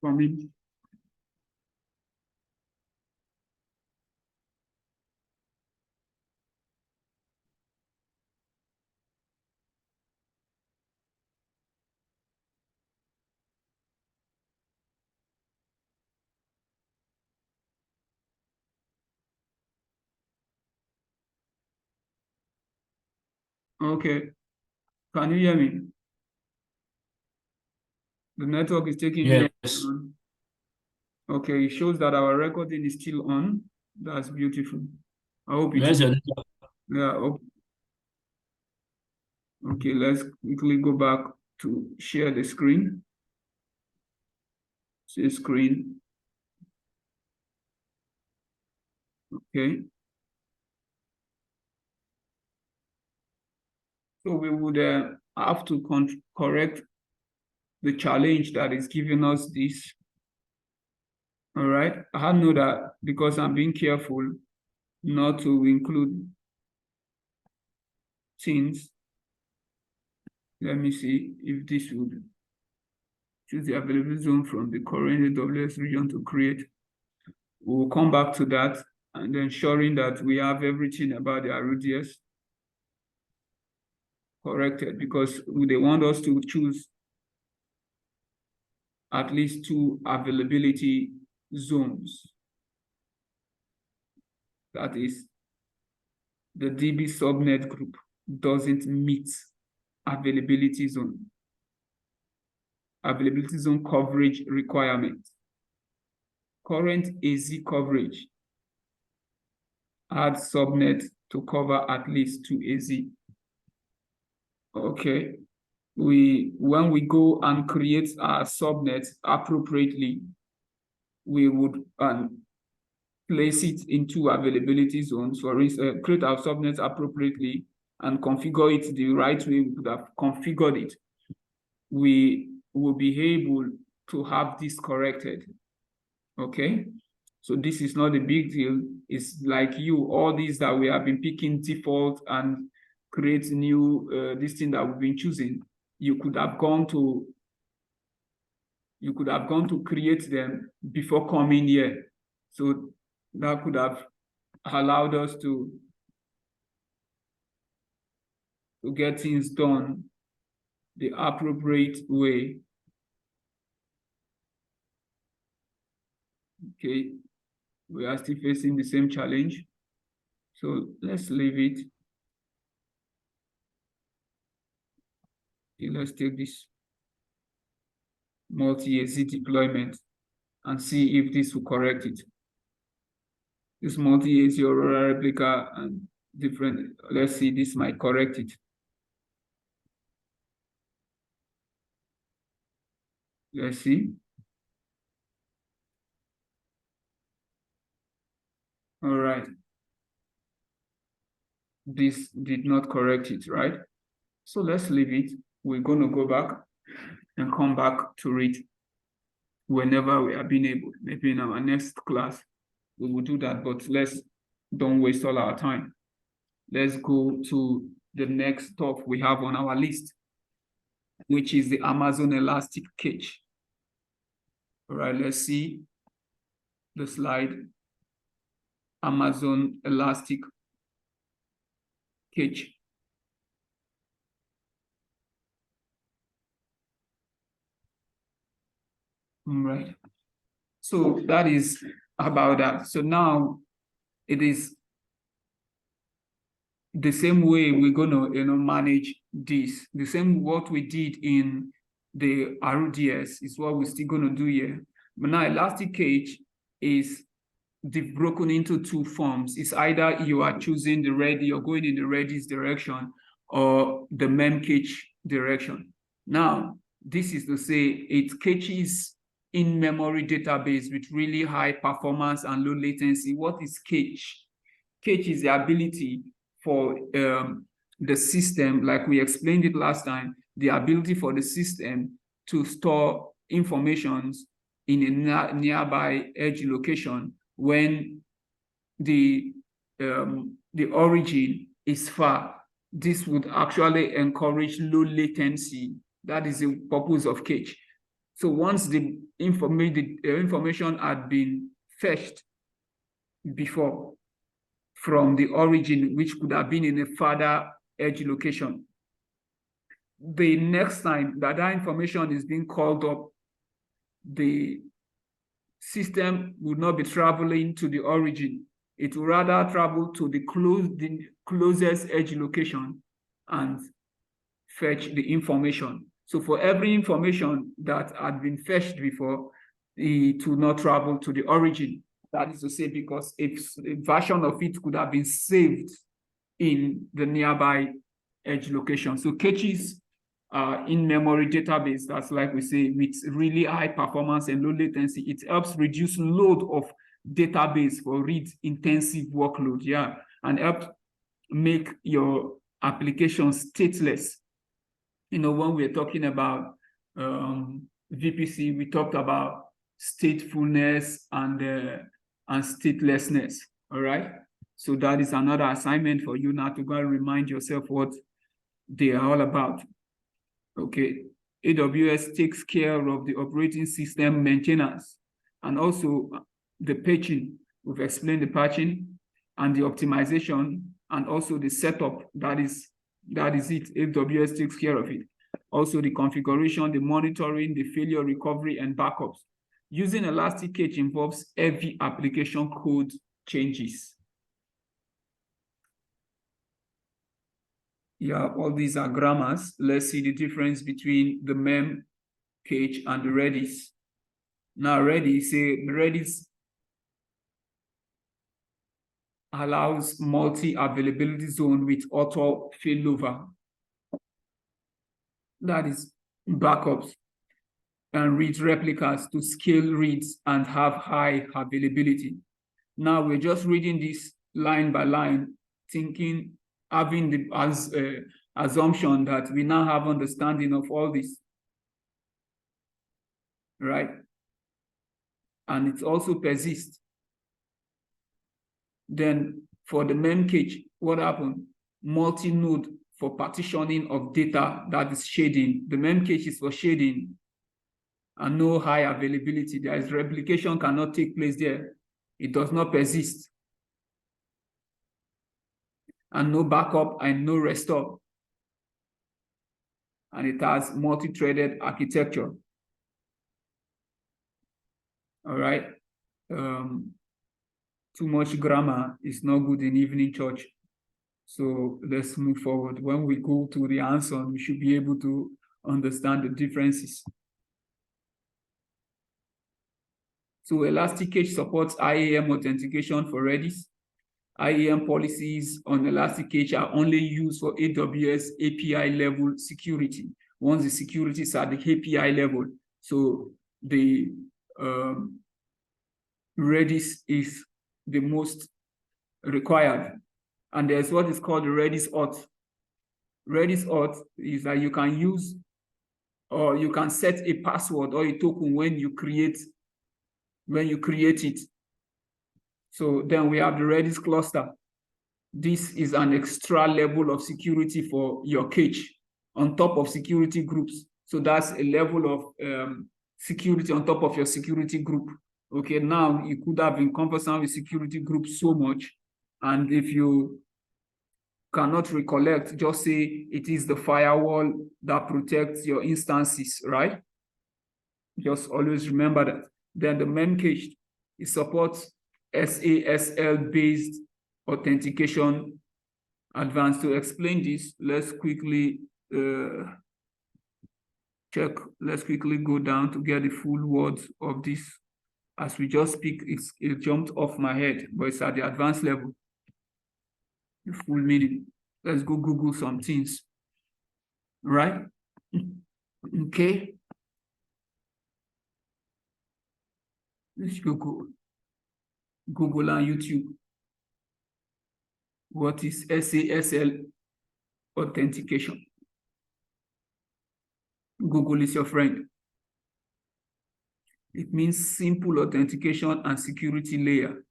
From Okay, can you hear me? The network is taking me. Yes. Okay, it shows that our recording is still on. That's beautiful. I hope it Where's is. your network? Yeah. Okay, let's quickly go back to share the screen. See screen. Okay. So we would I have to correct the challenge that is giving us this. All right, I know that because I'm being careful not to include things. Let me see if this would choose the available zone from the current AWS region to create. We'll come back to that and ensuring that we have everything about the RDS corrected, because they want us to choose at least 2 availability zones. That is, the DB subnet group doesn't meet availability zone coverage requirement. Current AZ coverage add subnet to cover at least 2 AZ. Okay, when we go and create our subnet appropriately, we would place it into availability zones. For instance, create our subnets appropriately and configure it the right way we could have configured it. We will be able to have this corrected. Okay, so this is not a big deal. It's like all these that we have been picking default and create new this thing that we've been choosing. You could have gone to create them before coming here. So that could have allowed us to get things done the appropriate way. Okay, we are still facing the same challenge. So let's leave it. Okay, let's take this multi-AZ deployment and see if this will correct it. This multi-AZ Aurora replica and different, let's see, this might correct it. Let's see. All right. This did not correct it, right? So let's leave it. We're going to go back and come back to it whenever we have been able. Maybe in our next class, we will do that, but don't waste all our time. Let's go to the next stuff we have on our list, which is the Amazon ElastiCache. All right, let's see the slide. Amazon ElastiCache. All right. So that is about that. So now it is the same way we're gonna manage this. The same what we did in the RDS is what we're still gonna do here. But now ElastiCache is broken into 2 forms. It's either you are choosing the you're going in the Redis direction or the memcache direction. Now, this is to say it caches in-memory database with really high performance and low latency. What is cache? Cache is the ability for the system, like we explained it last time, the ability for the system to store information in a nearby edge location when the origin is far. This would actually encourage low latency. That is the purpose of cache. So once the information had been fetched before from the origin, which could have been in a further edge location, the next time that information is being called up, the system would not be traveling to the origin. It will rather travel to the closest edge location and fetch the information. So for every information that had been fetched before, it will not travel to the origin. That is to say, because if a version of it could have been saved in the nearby edge location. So caches in-memory database, that's like we say, with really high performance and low latency. It helps reduce load of database for read-intensive workload, and help make your application stateless. when we're talking about VPC, we talked about statefulness and statelessness. All right. So that is another assignment for you now to go and remind yourself what they are all about. Okay. AWS takes care of the operating system maintenance and also the patching. We've explained the patching and the optimization and also the setup. That is it. AWS takes care of it. Also the configuration, the monitoring, the failure recovery, and backups. Using ElastiCache involves heavy application code changes. Yeah, all these are grammars. Let's see the difference between the memcache and the Redis. Now, Redis allows multi-availability zone with auto failover. That is backups and read replicas to scale reads and have high availability. Now we're just reading this line by line, having the assumption that we now have understanding of all this, right? And it also persists. Then for the memcache, what happened? Multi-node for partitioning of data that is shading. The memcache is for shading and no high availability. There is replication cannot take place there. It does not persist. And no backup and no restore. And it has multi-threaded architecture. All right. Too much grammar is not good in evening church. So let's move forward. When we go to the answer, we should be able to understand the differences. So ElastiCache supports IAM authentication for Redis. IAM policies on ElastiCache are only used for AWS API level security. Once the security is at the API level, so the Redis is the most required. And there's what is called the Redis auth. Redis auth is that you can use or you can set a password or a token when you create it. So then we have the Redis cluster. This is an extra level of security for your cache on top of security groups. So that's a level of security on top of your security group. Okay, now you could have been conversant with security groups so much. And if you cannot recollect, just say it is the firewall that protects your instances, right? Just always remember that. Then the memcache, it supports SASL-based authentication advanced. To explain this, let's quickly check. Let's quickly go down to get the full words of this. As we just speak, it jumped off my head, but it's at the advanced level. The full meaning. Let's go Google some things. Right? Okay. Let's Google and YouTube. What is SASL authentication? Google is your friend. It means simple authentication and security layer.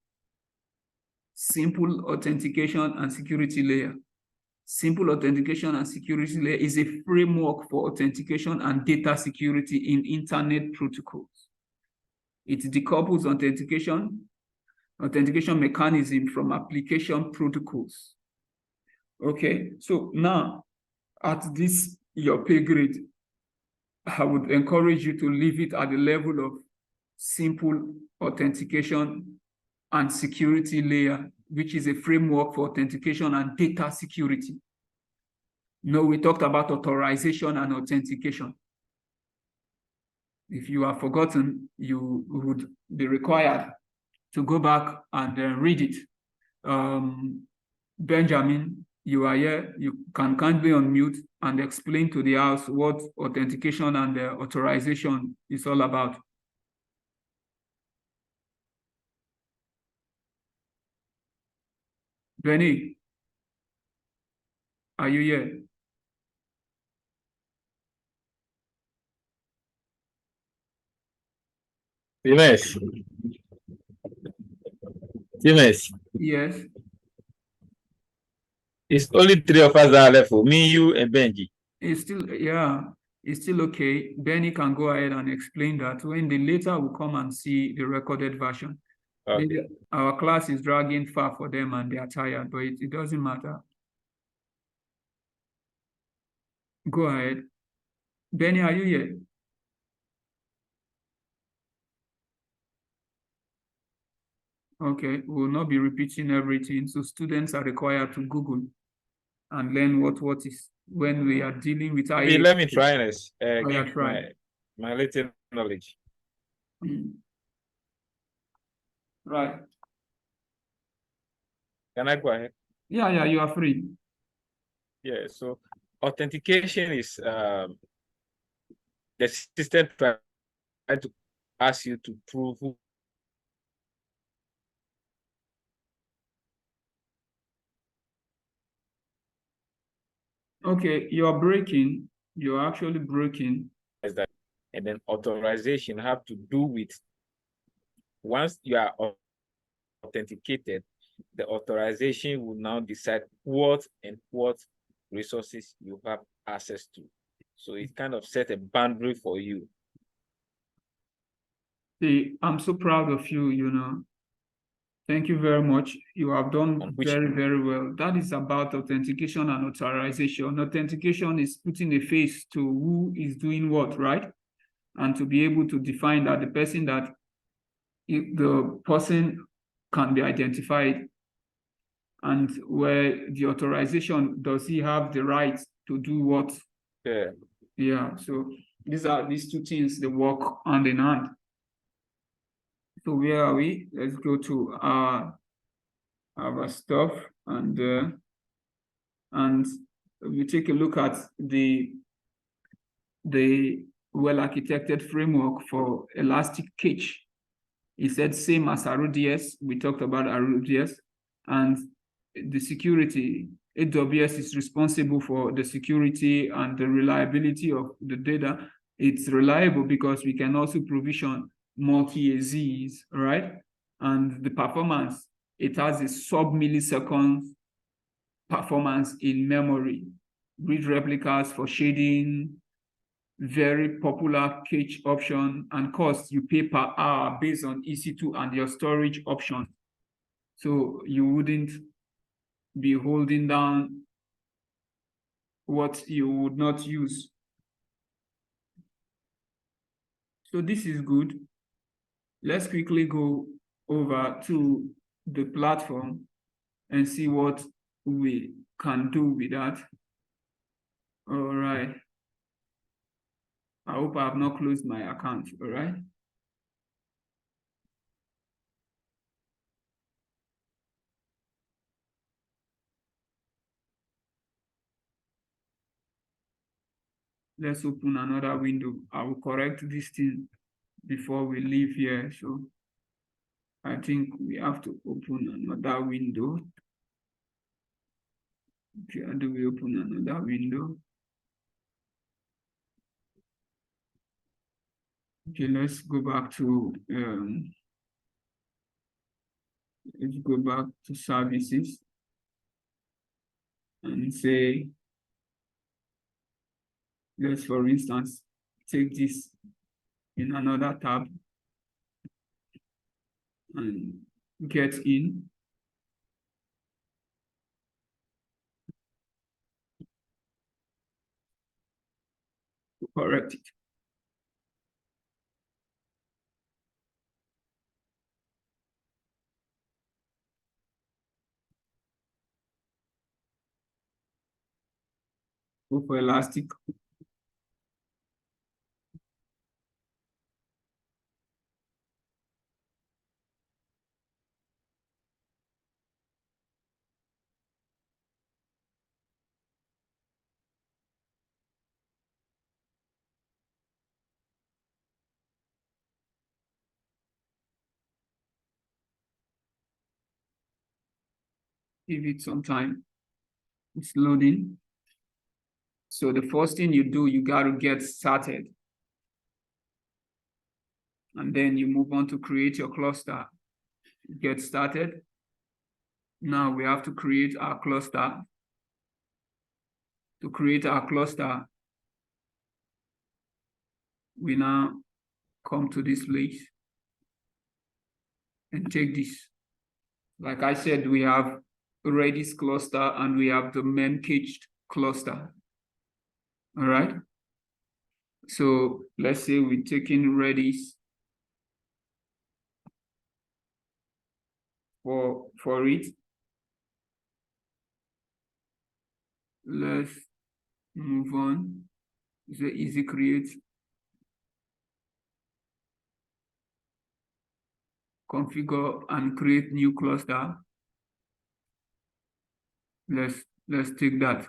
Simple authentication and security layer. Simple authentication and security layer is a framework for authentication and data security in internet protocols. It decouples authentication mechanism from application protocols. Okay, so now at this, your pay grade, I would encourage you to leave it at the level of simple authentication and security layer, which is a framework for authentication and data security. No, we talked about authorization and authentication. If you have forgotten, you would be required to go back and read it. Benjamin, you are here. You can kindly unmute and explain to the house what authentication and authorization is all about. Benny, are you here? Times. Times. Yes, It's only three of us that are left. Me, you, and Benji. it's still, yeah, it's still okay. Benny can go ahead and explain that when the later will come and see the recorded version. Okay. Our class is dragging far for them and they are tired, but it doesn't matter. Go ahead. Benny, are you here? Okay, we'll not be repeating everything. So students are required to Google and learn what is when we are dealing with IA. Let me try this. Yeah, Give try. my little knowledge. Right. Can I go ahead? Yeah, you are free. Yeah, so authentication is the system trying to ask you to prove who. Okay, you are breaking. You're actually breaking. That, and then authorization have to do with once you are authenticated, the authorization will now decide what resources you have access to. So it kind of set a boundary for you. See, I'm so proud of you, you know. Thank you very much. You have done very, very well. That is about authentication and authorization. Authentication is putting a face to who is doing what, right? And to be able to define that the person can be identified, and where the authorization, does he have the right to do what? Yeah, so these two things, they work hand in hand. So where are we? Let's go to our stuff, and we take a look at the well-architected framework for ElasticCache. He said same as RDS. We talked about RDS, and the security. AWS is responsible for the security and the reliability of the data. It's reliable because we can also provision multi-AZs, right? And the performance, it has a sub-millisecond performance in memory. Read replicas for shading, very popular cache option, and cost you pay per hour based on EC2 and your storage option. So you wouldn't be holding down what you would not use. So this is good. Let's quickly go over to the platform and see what we can do with that. All right. I hope I have not closed my account, all right? Let's open another window. I will correct this thing before we leave here. So I think we have to open another window. Okay, how do we open another window? Okay, let's go back to services and say, let's for instance take this in another tab and get in. Correct it. Go for Elastic. Give it some time. It's loading. So the first thing you do, you got to get started. and then you move on to create your cluster. Get started. Now we have to create our cluster. To create our cluster, we now come to this place and take this. Like I said, we have Redis cluster and we have the main caged cluster. All right. So let's say we're taking Redis for it. Let's move on. It's an easy create. Configure and create new cluster. Let's take that.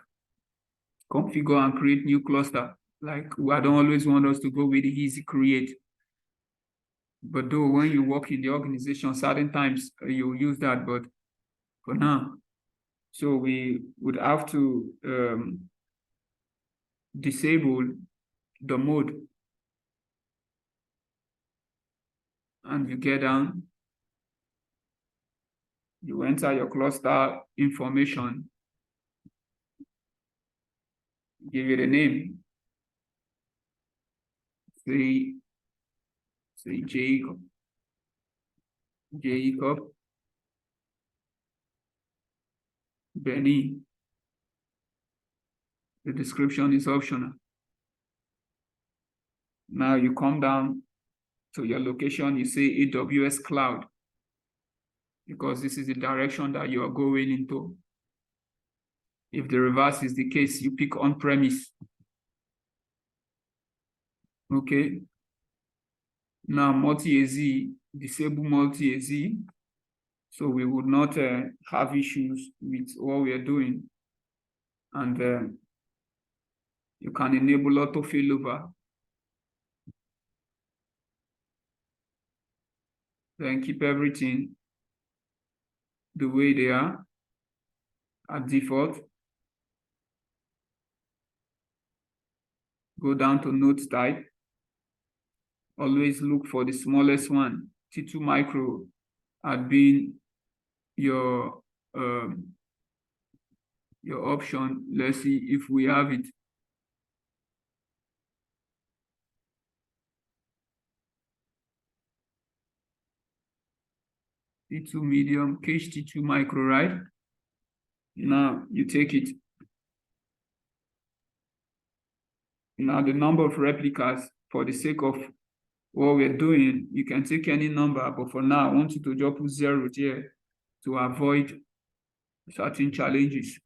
Configure and create new cluster. Like, I don't always want us to go with the easy create. But though when you work in the organization, certain times you use that, but for now, so we would have to disable the mode. And you get down, you enter your cluster information, give it a name, say Jacob, Benny. The description is optional. Now you come down to your location, you say AWS Cloud, because this is the direction that you are going into. If the reverse is the case, you pick on-premise. Okay. Now multi-AZ, disable multi-AZ, so we would not have issues with what we are doing. And you can enable auto failover. Then keep everything the way they are at default. Go down to node type. Always look for the smallest one, T2 micro, at being your option. Let's see if we have it. T2 medium, cache T2 micro, right? Now you take it. Now the number of replicas, for the sake of what we're doing, you can take any number, but for now, I want you to just put 0 here to avoid certain challenges.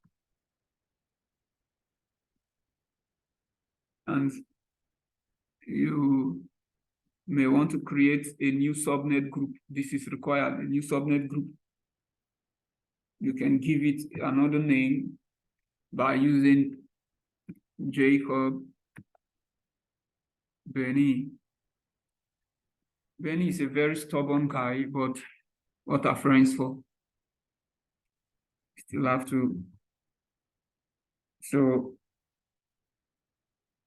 And you may want to create a new subnet group. This is required, a new subnet group. You can give it another name by using Jacob, Benny. Benny is a very stubborn guy, but what are friends for? Still have to. So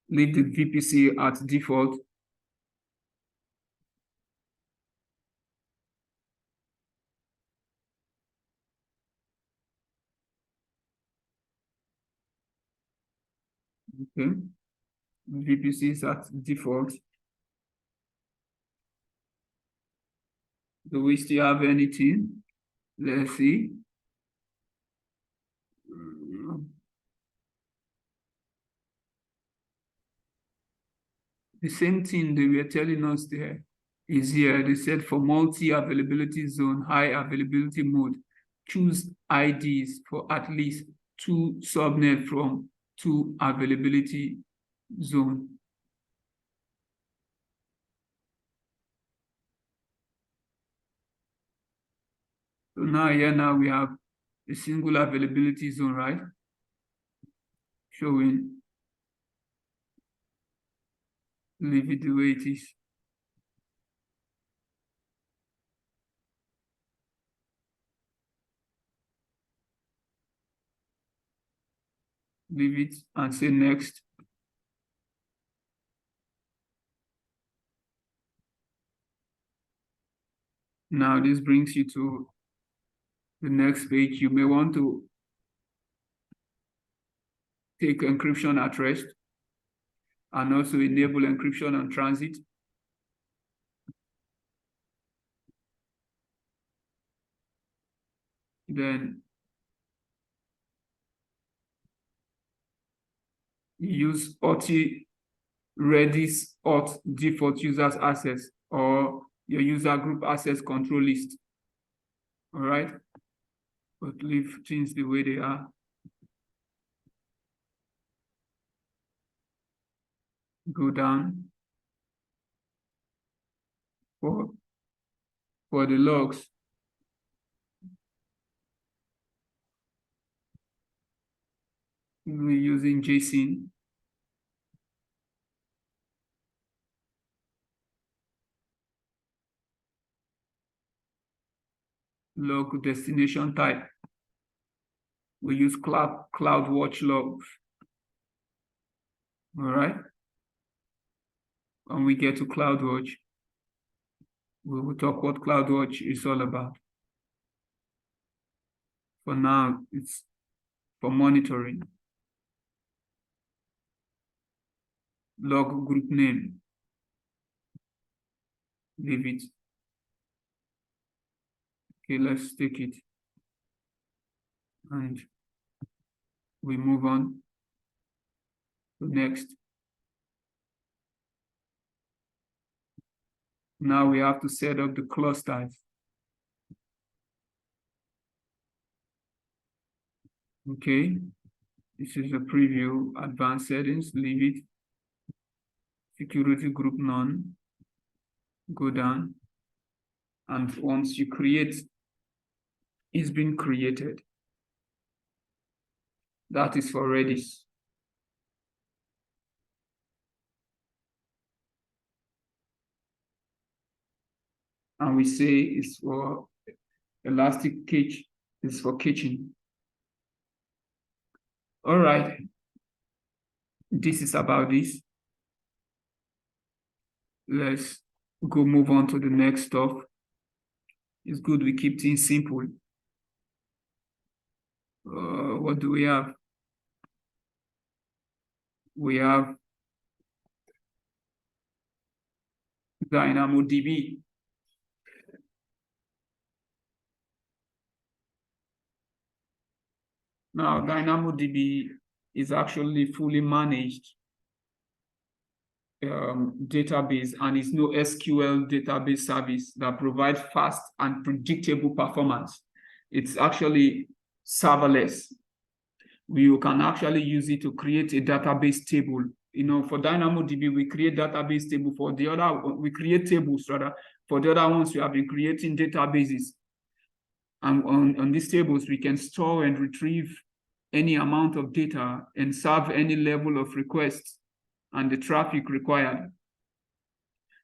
leave the VPC at default. Okay. VPC is at default. Do we still have anything? Let's see. The same thing they were telling us there is here. They said for multi-availability zone, high availability mode, choose IDs for at least 2 subnet from 2 availability zone. So now here now we have a single availability zone, right? Showing. Leave it the way it is. Leave it and say next. Now this brings you to the next page. You may want to take encryption at rest and also enable encryption on transit. Then use Redis auth default users access or your user group access control list. All right, but leave things the way they are. Go down for the logs. We're using JSON. Log destination type. We use CloudWatch logs. All right. When we get to CloudWatch, we will talk what CloudWatch is all about. For now, it's for monitoring. Log group name. Leave it. Okay, let's take it. And we move on to next. Now we have to set up the clusters. Okay, this is a preview, advanced settings, leave it. Security group none, go down. And once you create, it's been created. That is for Redis. And we say it's for ElastiCache, it's for caching. All right, this is about this. Let's go move on to the next stuff. It's good we keep things simple. What do we have? We have DynamoDB. Now, DynamoDB is actually fully managed database, and it's no SQL database service that provides fast and predictable performance. It's actually serverless. You can actually use it to create a database table. You know, for DynamoDB, we create database table. For the other, we create tables rather. For the other ones, we have been creating databases. And on these tables, we can store and retrieve any amount of data and serve any level of requests and the traffic required.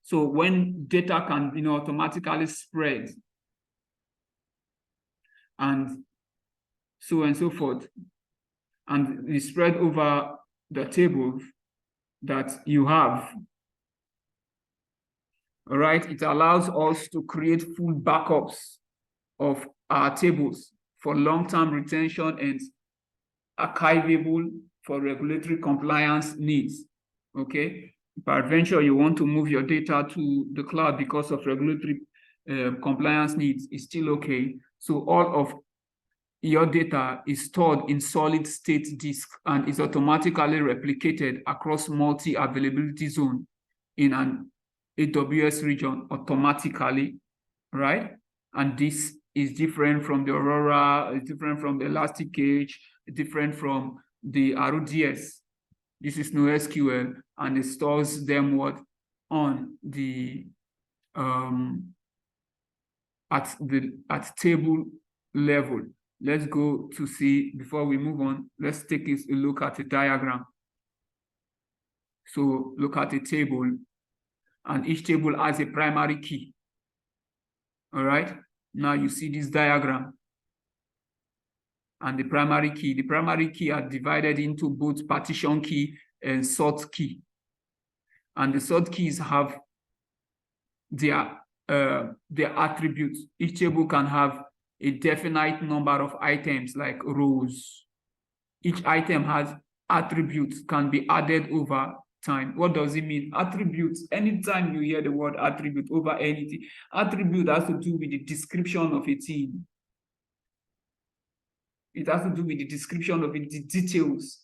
So when data can, you know, automatically spread and so on and so forth, and we spread over the tables that you have, all right, it allows us to create full backups of our tables for long-term retention and archivable for regulatory compliance needs. Okay, peradventure you want to move your data to the cloud because of regulatory compliance needs, is still okay. So all of your data is stored in solid state disk and is automatically replicated across multi-availability zone in an AWS region automatically, right? And this is different from the Aurora, it's different from the ElastiCache, different from the RDS. This is no SQL, and it stores them what on the at table level. Let's go to see, before we move on, let's take a look at a diagram. So look at a table, and each table has a primary key. All right, now you see this diagram. And the primary key are divided into both partition key and sort key. And the sort keys have their their attributes. Each table can have a definite number of items like rows. Each item has attributes, can be added over time. What does it mean? Attributes, anytime you hear the word attribute over anything, attribute has to do with the description of a thing. It has to do with the description of it, the details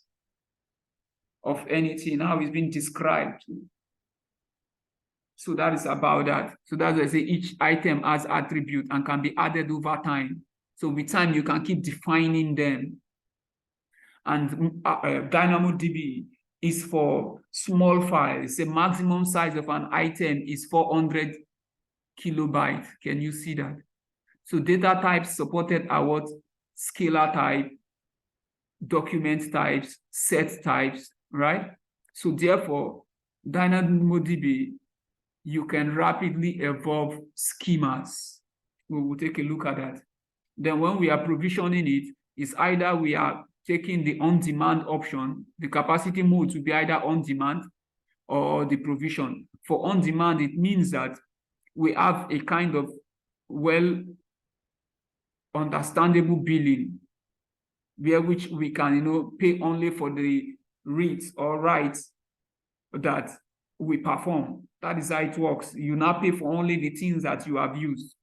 of anything, how it's been described. So that is about that. So that's why I say each item has attribute and can be added over time. So with time, you can keep defining them. And DynamoDB is for small files. The maximum size of an item is 400 kilobytes. Can you see that? So data types supported are what? Scalar type, document types, set types, right? So therefore, DynamoDB, you can rapidly evolve schemas. We will take a look at that. Then when we are provisioning it, it's either we are taking the on-demand option, the capacity mode to be either on-demand or the provision. For on-demand, it means that we have a kind of understandable billing, where which we can, pay only for the reads or writes that we perform. That is how it works. You now pay for only the things that you have used.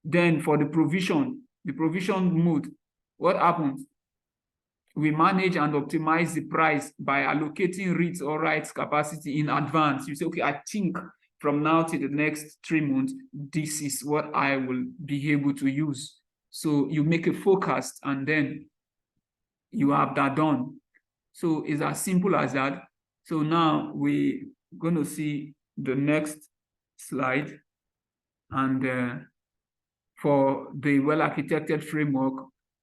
Then for the provision mode, what happens? We manage and optimize the price by allocating reads or writes capacity in advance. You say, okay, I think from now to the next 3 months, this is what I will be able to use. So you make a forecast and then you have that done. So it's as simple as that. So now we're going to see the next slide. And for the well-architected framework,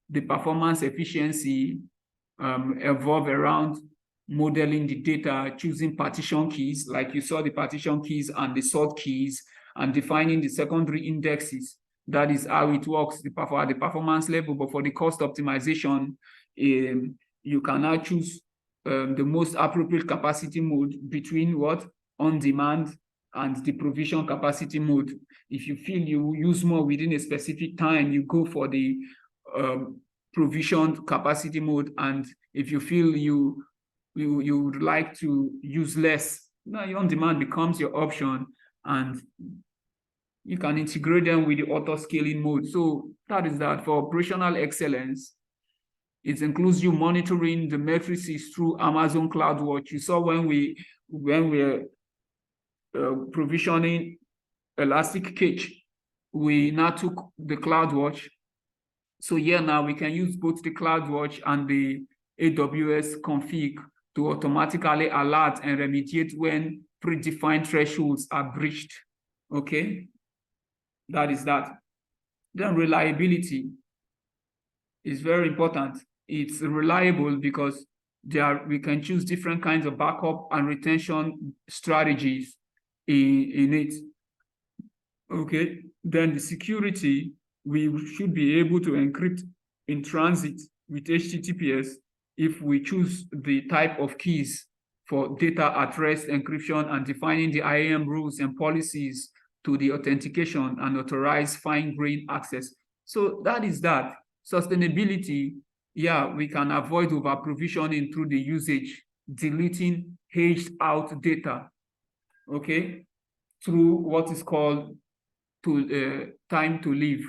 the performance efficiency evolve around modeling the data, choosing partition keys, like you saw the partition keys and the sort keys, and defining the secondary indexes. That is how it works at the performance level. But for the cost optimization, you can now choose the most appropriate capacity mode between what? On-demand and the provision capacity mode. If you feel you use more within a specific time, you go for the provisioned capacity mode. And if you feel you would like to use less, now your on-demand becomes your option, and you can integrate them with the auto-scaling mode. So that is that. For operational excellence, it includes you monitoring the matrices through Amazon CloudWatch. You saw when we're provisioning ElasticCache, we now took the CloudWatch. So here now we can use both the CloudWatch and the AWS config to automatically alert and remediate when predefined thresholds are breached. Okay, that is that. Then reliability is very important. It's reliable because we can choose different kinds of backup and retention strategies in it. Okay, then the security, we should be able to encrypt in transit with HTTPS if we choose the type of keys for data at rest encryption and defining the IAM rules and policies to the authentication and authorize fine-grained access. So that is that. Sustainability, yeah, we can avoid over-provisioning through the usage, deleting aged out data, okay, through what is called time to live,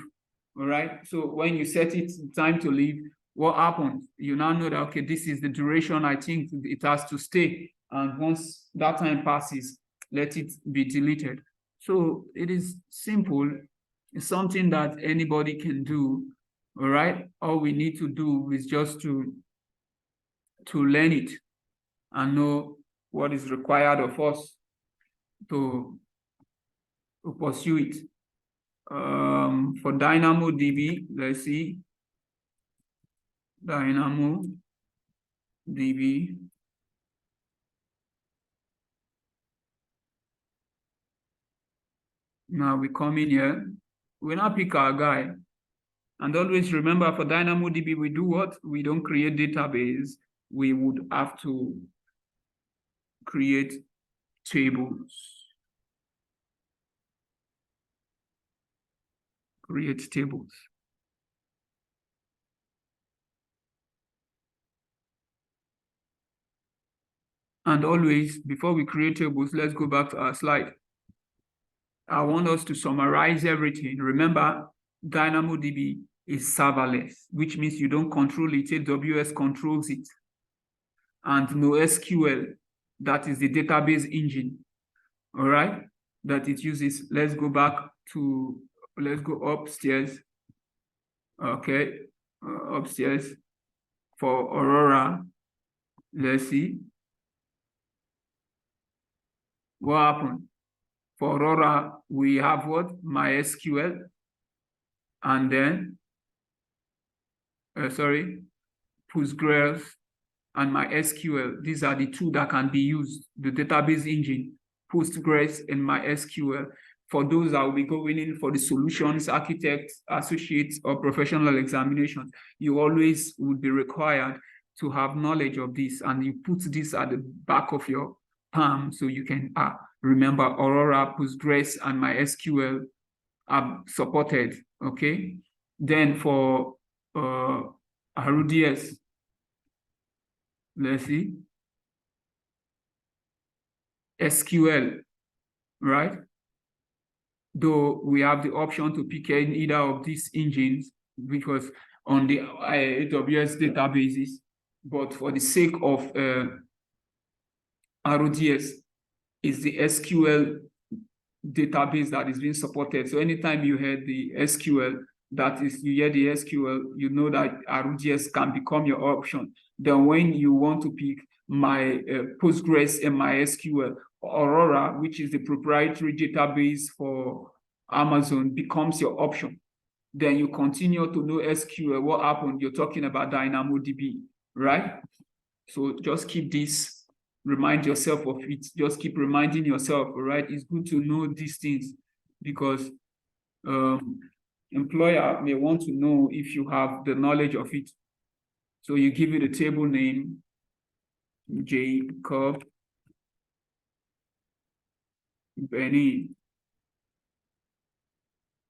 all right? So when you set it time to live, what happens? You now know that, okay, this is the duration I think it has to stay. And once that time passes, let it be deleted. So it is simple. It's something that anybody can do, all right? All we need to do is just to learn it and know what is required of us to pursue it. For DynamoDB, let's see. DynamoDB. Now we come in here. We now pick our guy. And always remember, for DynamoDB, we do what? We don't create database. We would have to create tables. create tables. And always, before we create tables, let's go back to our slide. I want us to summarize everything. Remember, DynamoDB is serverless, which means you don't control it, AWS controls it. And NoSQL, that is the database engine, all right, that it uses. Let's go upstairs. Okay, upstairs for Aurora. Let's see what happened. For Aurora, we have what? MySQL, and then, Postgres and MySQL. These are the two that can be used, the database engine, Postgres and MySQL. For those that will be going in for the solutions, architects, associates, or professional examinations, you always would be required to have knowledge of this, and you put this at the back of your palm so you can remember Aurora, Postgres, and MySQL are supported, okay? Then for RDS, let's see, SQL, right? Though we have the option to pick either of these engines, because on the AWS databases, but for the sake of RDS, is the SQL database that is being supported. So anytime you hear the SQL, that is, you hear the SQL, you know that RDS can become your option. Then when you want to pick my Postgres and MySQL, Aurora, which is the proprietary database for Amazon, becomes your option. Then you continue to know SQL. What happened? You're talking about DynamoDB, right? So just keep this. Remind yourself of it. Just keep reminding yourself, all right? It's good to know these things because employer may want to know if you have the knowledge of it. So you give it a table name, Jacob Benny.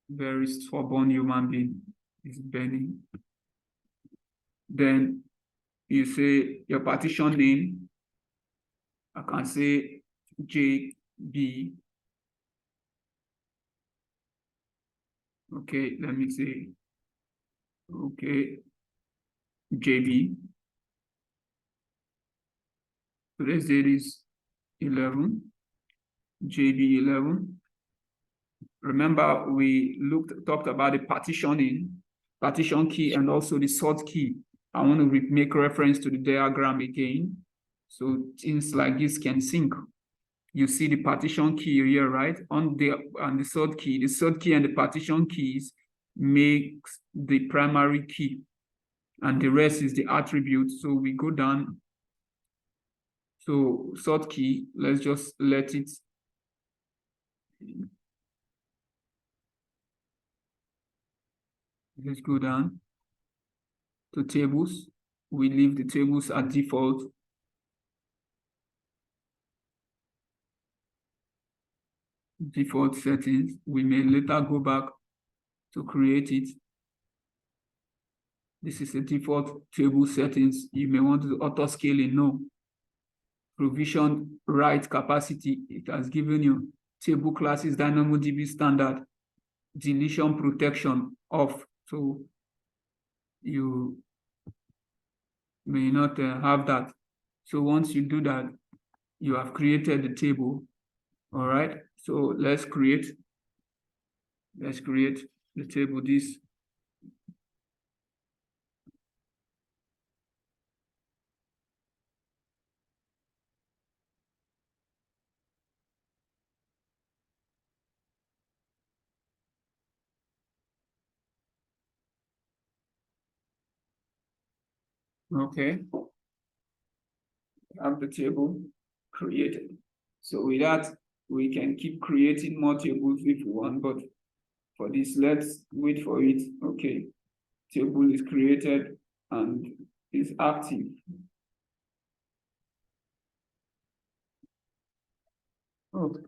Very stubborn human being is Benny. Then you say your partition name. I can say JB. Okay, let me say, okay, JB. So let's say this 11, JB 11. Remember, we talked about the partition key, and also the sort key. I want to make reference to the diagram again, so things like this can sync. You see the partition key here, right? On the sort key. The sort key and the partition keys makes the primary key, and the rest is the attribute. So we go down. So sort key, let's just let it. Let's go down to tables. We leave the tables at default. Default settings. We may later go back to create it. This is a default table settings. You may want to auto scaling. No. Provision write capacity. It has given you table classes, DynamoDB standard, deletion protection off. So you may not have that. So once you do that, you have created the table. All right. So let's create the table. This. Okay. Have the table created. So with that, we can keep creating more tables if we want, but for this, let's wait for it. Okay. Table is created and is active. Okay.